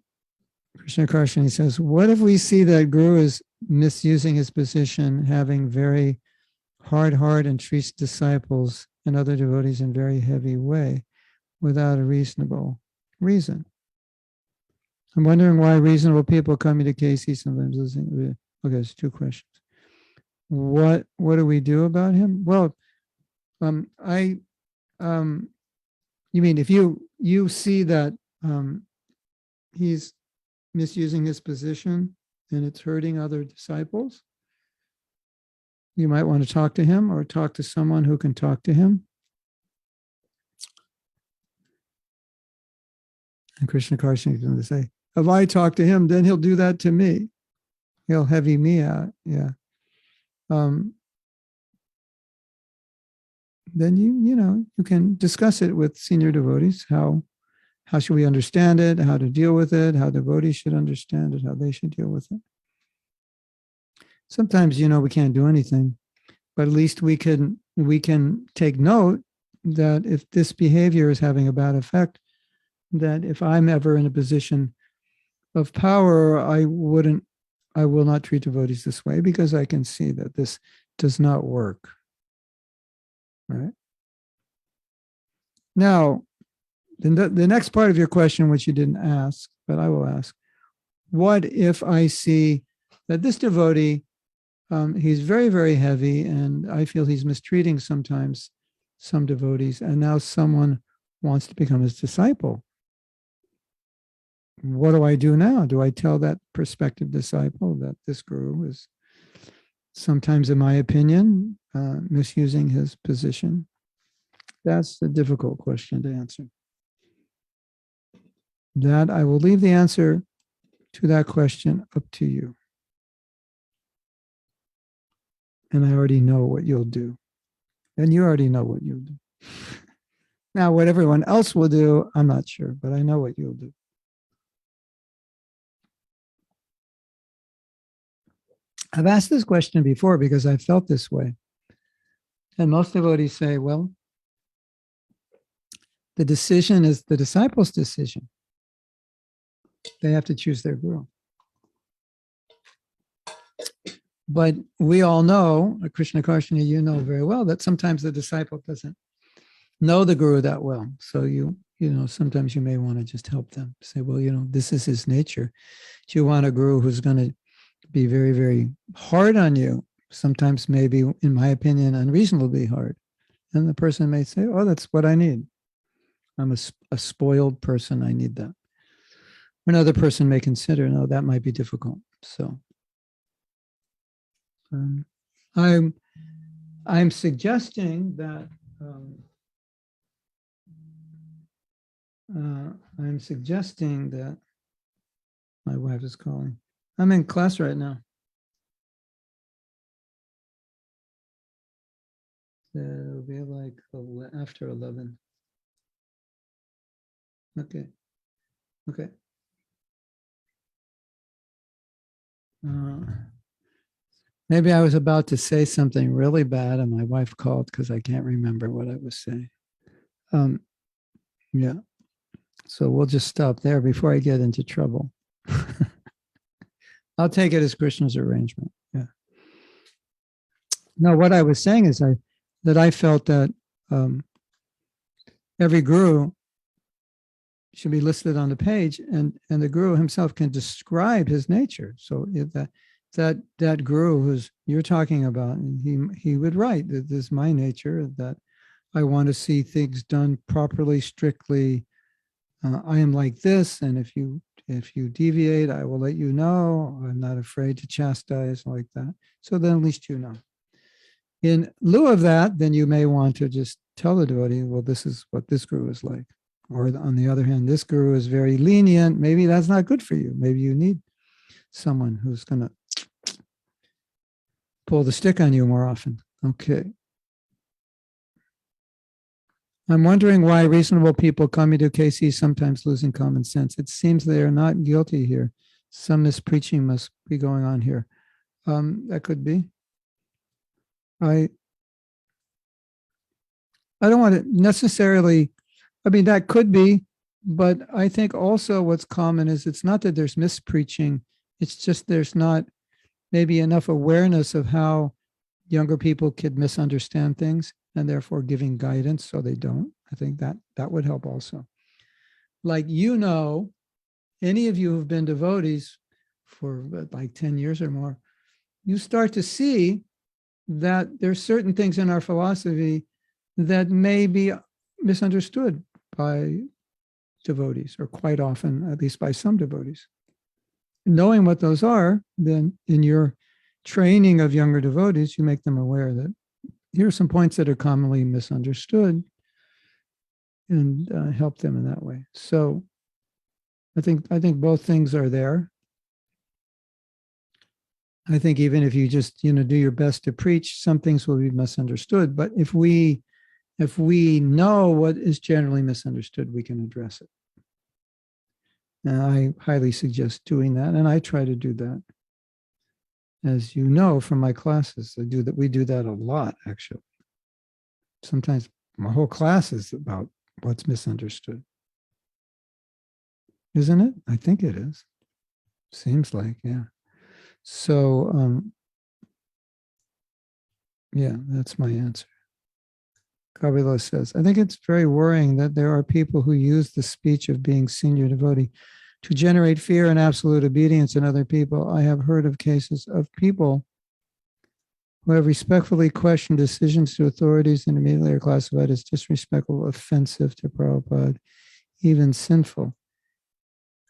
Krishna Karshani says, what if we see that Guru is misusing his position, having very hard heart and treats disciples and other devotees in very heavy way without a reasonable reason? I'm wondering why reasonable people coming to KC sometimes listen. Okay, there's 2 questions. What do we do about him? Well, you mean if you see that he's misusing his position and it's hurting other disciples, you might want to talk to him or talk to someone who can talk to him. And Krishna Karshani is going to say, if I talk to him, then he'll do that to me. He'll heavy me out. Yeah. Then you can discuss it with senior devotees. How should we understand it? How to deal with it? How devotees should understand it? How they should deal with it? Sometimes, we can't do anything, but at least we can take note that if this behavior is having a bad effect, that if I'm ever in a position of power, I will not treat devotees this way because I can see that this does not work. Right? Now, the next part of your question, which you didn't ask, but I will ask, what if I see that this devotee, he's very, very heavy, and I feel he's mistreating sometimes some devotees, and now someone wants to become his disciple. What do I do now? Do I tell that prospective disciple that this guru is sometimes, in my opinion, misusing his position? That's the difficult question to answer. That I will leave the answer to that question up to you. And I already know what you'll do. And you already know what you'll do. Now, what everyone else will do, I'm not sure, but I know what you'll do. I've asked this question before because I felt this way. And most devotees say, well, the decision is the disciple's decision. They have to choose their guru. But we all know, Krishna Karshana, you know very well, that sometimes the disciple doesn't know the guru that well. So you know, sometimes you may want to just help them. Say, well, you know, this is his nature. Do you want a guru who's going to be very, very hard on you? Sometimes maybe, in my opinion, unreasonably hard. And the person may say, oh, that's what I need. I'm a spoiled person. I need that. Another person may consider, no, that might be difficult. So I'm suggesting that my wife is calling. I'm in class right now. It'll be like after 11. Okay. Maybe I was about to say something really bad and my wife called because I can't remember what I was saying. Yeah. So we'll just stop there before I get into trouble. I'll take it as Krishna's arrangement. Yeah. No, what I was saying is that I felt that every guru should be listed on the page, and the guru himself can describe his nature. So that guru who's you're talking about, he would write that this is my nature, that I want to see things done properly, strictly. I am like this, and if you deviate, I will let you know. I'm not afraid to chastise like that. So then at least you know. In lieu of that, then you may want to just tell the devotee, well, this is what this guru is like. Or on the other hand, this guru is very lenient. Maybe that's not good for you. Maybe you need someone who's going to pull the stick on you more often. Okay. I'm wondering why reasonable people coming to KC sometimes losing common sense. It seems they are not guilty here. Some mispreaching must be going on here. That could be. I don't want to necessarily, I mean, that could be, but I think also what's common is it's not that there's mispreaching, it's just there's not maybe enough awareness of how younger people could misunderstand things and therefore giving guidance so they don't. I think that would help also. Like, you know, any of you who've been devotees for like 10 years or more, you start to see that there's certain things in our philosophy that may be misunderstood by devotees, or quite often, at least by some devotees. Knowing what those are, then in your training of younger devotees, you make them aware that here are some points that are commonly misunderstood, and help them in that way. So I think both things are there. I think even if you just, do your best to preach, some things will be misunderstood. But if we know what is generally misunderstood, we can address it. And I highly suggest doing that, and I try to do that. As you know from my classes, we do that a lot, actually. Sometimes my whole class is about what's misunderstood. Isn't it? I think it is. Seems like, yeah. So, yeah, that's my answer. Kabila says, I think it's very worrying that there are people who use the speech of being senior devotee to generate fear and absolute obedience in other people. I have heard of cases of people who have respectfully questioned decisions to authorities and immediately are classified as disrespectful, offensive to Prabhupada, even sinful.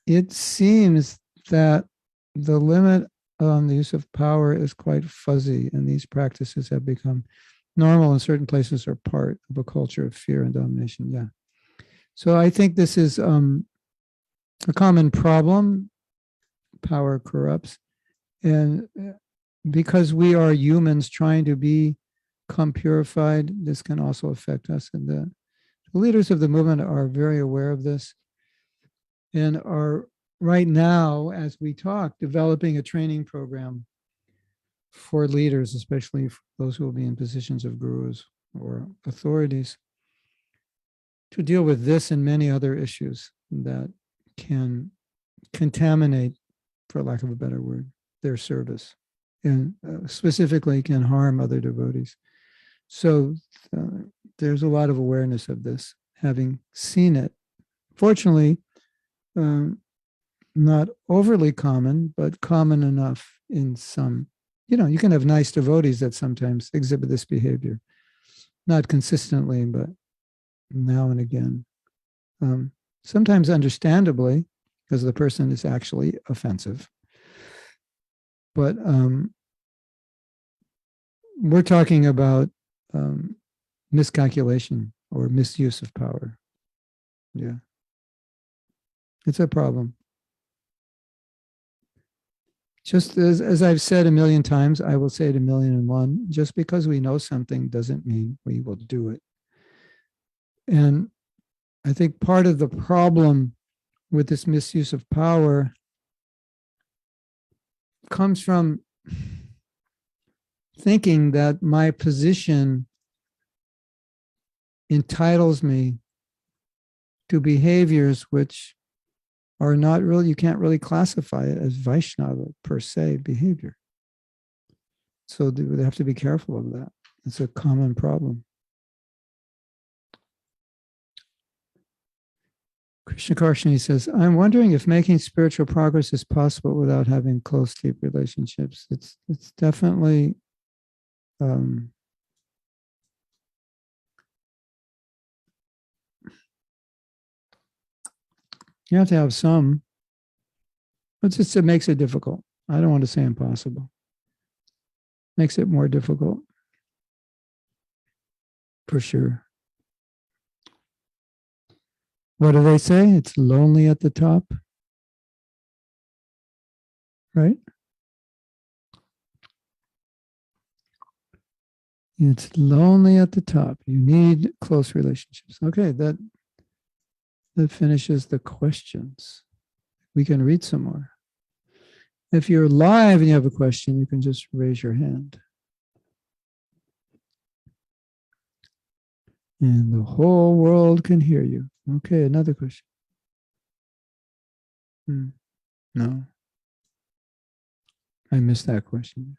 It seems that the limit on the use of power is quite fuzzy, and these practices have become normal in certain places or part of a culture of fear and domination. Yeah. So I think this is a common problem. Power corrupts. And because we are humans trying to become purified, this can also affect us. And the leaders of the movement are very aware of this and are right now, as we talk, developing a training program for leaders, especially for those who will be in positions of gurus or authorities, to deal with this and many other issues that can contaminate, for lack of a better word, their service, and specifically can harm other devotees. So there's a lot of awareness of this, having seen it. Fortunately, not overly common, but common enough in some. You can have nice devotees that sometimes exhibit this behavior, not consistently, but now and again. Sometimes understandably, because the person is actually offensive. But we're talking about miscalculation or misuse of power. Yeah. It's a problem. Just as I've said a million times, I will say it 1,000,001. Just because we know something doesn't mean we will do it. And I think part of the problem with this misuse of power comes from thinking that my position entitles me to behaviors which are not really, you can't really classify it as Vaishnava per se behavior. So they have to be careful of that. It's a common problem. Krishna Karshani says, I'm wondering if making spiritual progress is possible without having close, deep relationships. It's definitely you have to have some. It makes it difficult. I don't want to say impossible. Makes it more difficult. For sure. What do they say? It's lonely at the top. Right? It's lonely at the top. You need close relationships. Okay, that finishes the questions. We can read some more. If you're live and you have a question, you can just raise your hand. And the whole world can hear you. Okay, another question. No. I missed that question.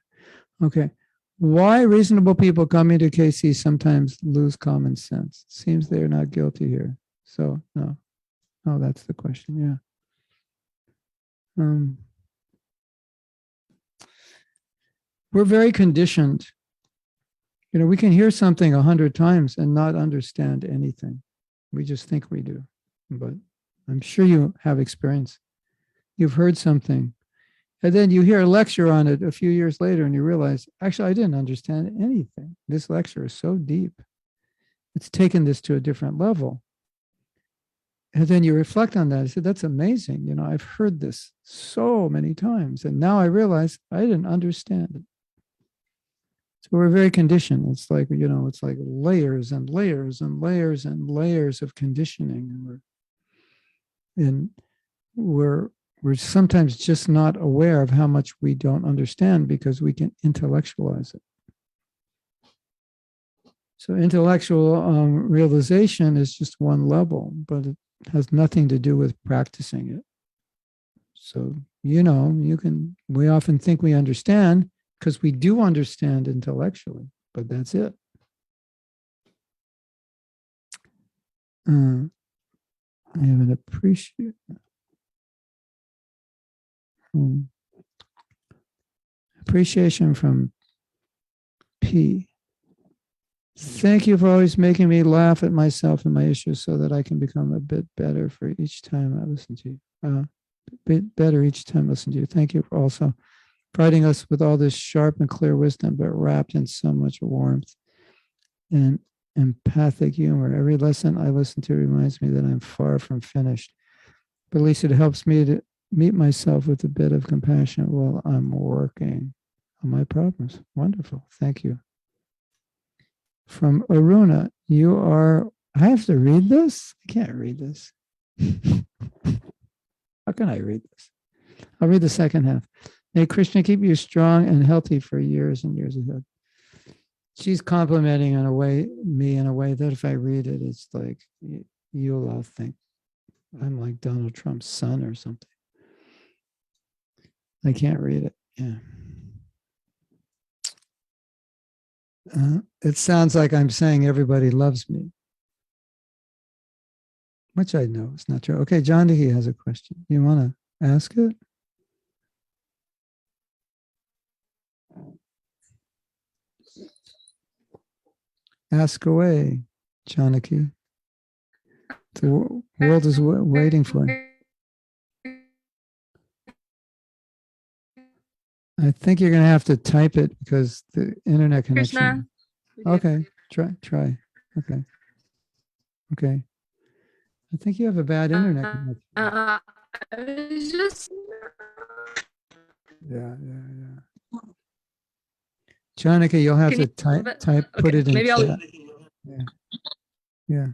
Okay. Why reasonable people coming to KC sometimes lose common sense? Seems they're not guilty here. So, no. Oh, that's the question. Yeah. We're very conditioned. We can hear something 100 times and not understand anything. We just think we do. But I'm sure you have experience. You've heard something, and then you hear a lecture on it a few years later and you realize, actually, I didn't understand anything. This lecture is so deep. It's taken this to a different level. And then you reflect on that. I said, that's amazing. I've heard this so many times. And now I realize I didn't understand it. So we're very conditioned. It's like, it's like layers and layers and layers and layers of conditioning. And we're sometimes just not aware of how much we don't understand because we can intellectualize it. So intellectual realization is just one level, but it has nothing to do with practicing it. So, we often think we understand because we do understand intellectually, but that's it. I have an appreciation from P. Thank you for always making me laugh at myself and my issues so that I can become a bit better for each time I listen to you. Bit better each time I listen to you. Thank you for also providing us with all this sharp and clear wisdom, but wrapped in so much warmth and empathic humor. Every lesson I listen to reminds me that I'm far from finished. But at least it helps me to meet myself with a bit of compassion while I'm working on my problems. Wonderful. Thank you. From Aruna, you are, I have to read this? I can't read this. How can I read this? I'll read the second half. May Krishna keep you strong and healthy for years and years ahead. She's complimenting me in a way that if I read it, it's like you'll all think I'm like Donald Trump's son or something. I can't read it. Yeah. It sounds like I'm saying everybody loves me, which I know is not true. Okay, John Dickey has a question. You want to ask it? Ask away, Janaki. The world is waiting for you. I think you're going to have to type it because the internet connection. Okay, try. Okay. I think you have a bad internet connection. Yeah. Janaki, you'll have to type, put it in chat. Yeah,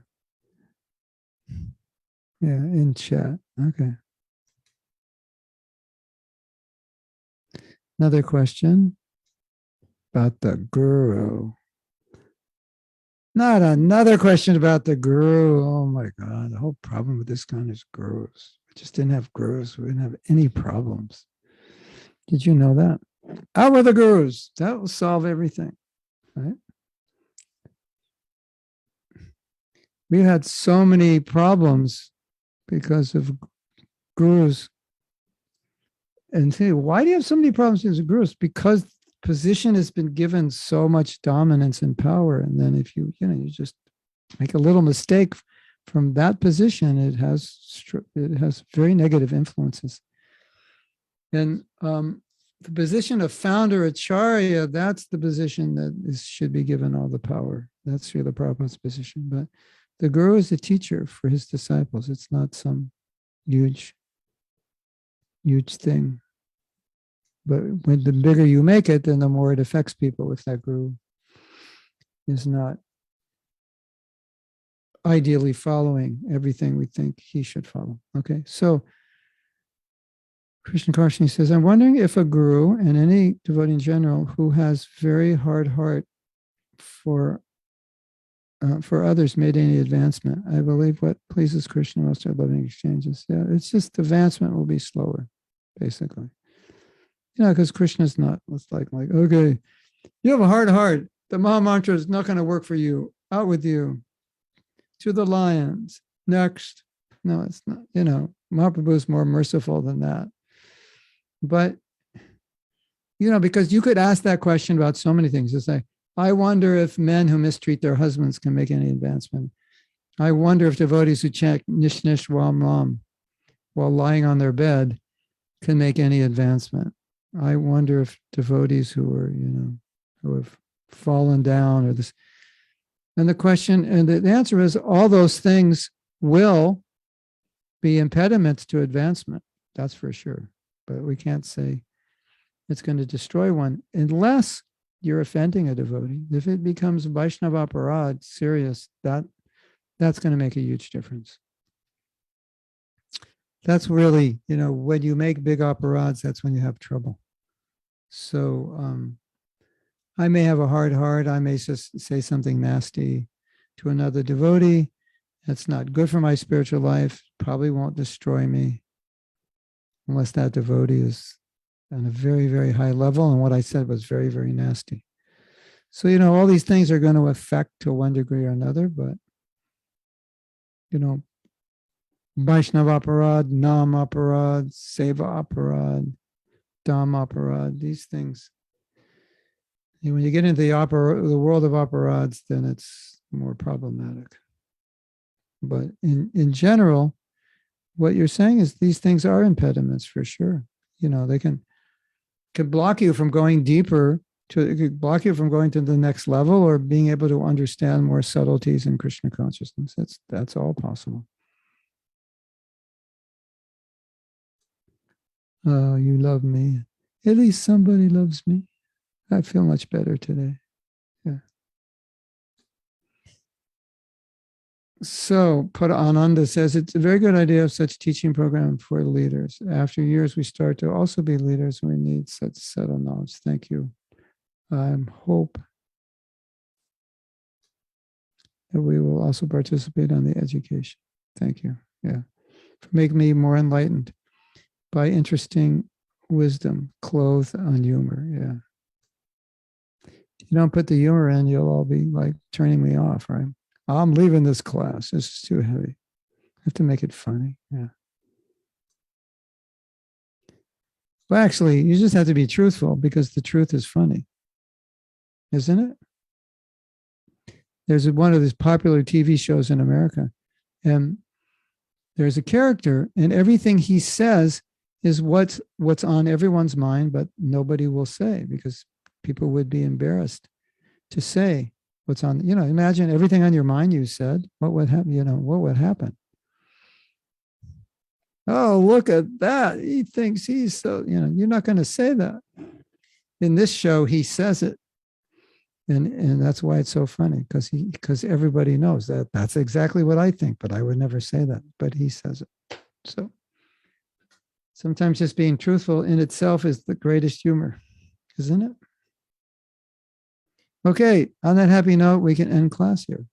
in chat. Okay. Another question about the guru. Not another question about the guru. Oh my God. The whole problem with this kind is gurus. We just didn't have gurus. We didn't have any problems. Did you know that? Out with the gurus. That will solve everything, right? We had so many problems because of gurus. And say, why do you have so many problems because of gurus? Because position has been given so much dominance and power. And then if you just make a little mistake from that position, it has very negative influences. And the position of founder acharya, that's the position that should be given all the power. That's Srila Prabhupada's position. But the guru is the teacher for his disciples. It's not some huge thing. But when the bigger you make it, then the more it affects people if that guru is not ideally following everything we think he should follow. Okay, so Krishna Karshini says, I'm wondering if a guru and any devotee in general who has very hard heart for others made any advancement. I believe what pleases Krishna most are loving exchanges. Yeah, it's just advancement will be slower, basically. Because Krishna's not, it's like, okay, you have a hard heart. The Maha Mantra is not going to work for you. Out with you. To the lions. Next. No, it's not. Mahaprabhu is more merciful than that. But, because you could ask that question about so many things. It's like, I wonder if men who mistreat their husbands can make any advancement. I wonder if devotees who chant Nish Nish Ram Ram while lying on their bed can make any advancement. I wonder if devotees who have fallen down or this. And the question, and the answer is all those things will be impediments to advancement. That's for sure. But we can't say it's going to destroy one unless you're offending a devotee. If it becomes Vaishnava aparad, serious, that's going to make a huge difference. That's really, when you make big operads, that's when you have trouble. So I may have a hard heart. I may say something nasty to another devotee. That's not good for my spiritual life. Probably won't destroy me unless that devotee is on a very, very high level. And what I said was very, very nasty. So, all these things are going to affect to one degree or another, but, Vaishnava aparad, Nam aparad, Seva aparad, Dham aparad, these things, And when you get into the world of operas, then it's more problematic. But in general, what you're saying is these things are impediments for sure. They can block you from going deeper, it could block you from going to the next level or being able to understand more subtleties in Krishna consciousness. That's all possible. Oh, you love me. At least somebody loves me. I feel much better today. Yeah. So Ananda says it's a very good idea of such teaching program for leaders. After years, we start to also be leaders. We need such subtle knowledge. Thank you. I hope that we will also participate on the education. Thank you. Yeah. For making me more enlightened by interesting wisdom clothed on humor. Yeah. If you don't put the humor in, you'll all be like turning me off, right? I'm leaving this class. This is too heavy. I have to make it funny. Yeah. Well, actually, you just have to be truthful because the truth is funny. Isn't it? There's one of these popular TV shows in America, and there's a character, and everything he says is what's on everyone's mind, but nobody will say because people would be embarrassed to say what's on. Imagine everything on your mind you said. What would happen? What would happen? Oh, look at that. He thinks he's so, you're not going to say that. In this show, he says it. And that's why it's so funny, because everybody knows that that's exactly what I think, but I would never say that. But he says it. So sometimes just being truthful in itself is the greatest humor, isn't it? Okay, on that happy note, we can end class here.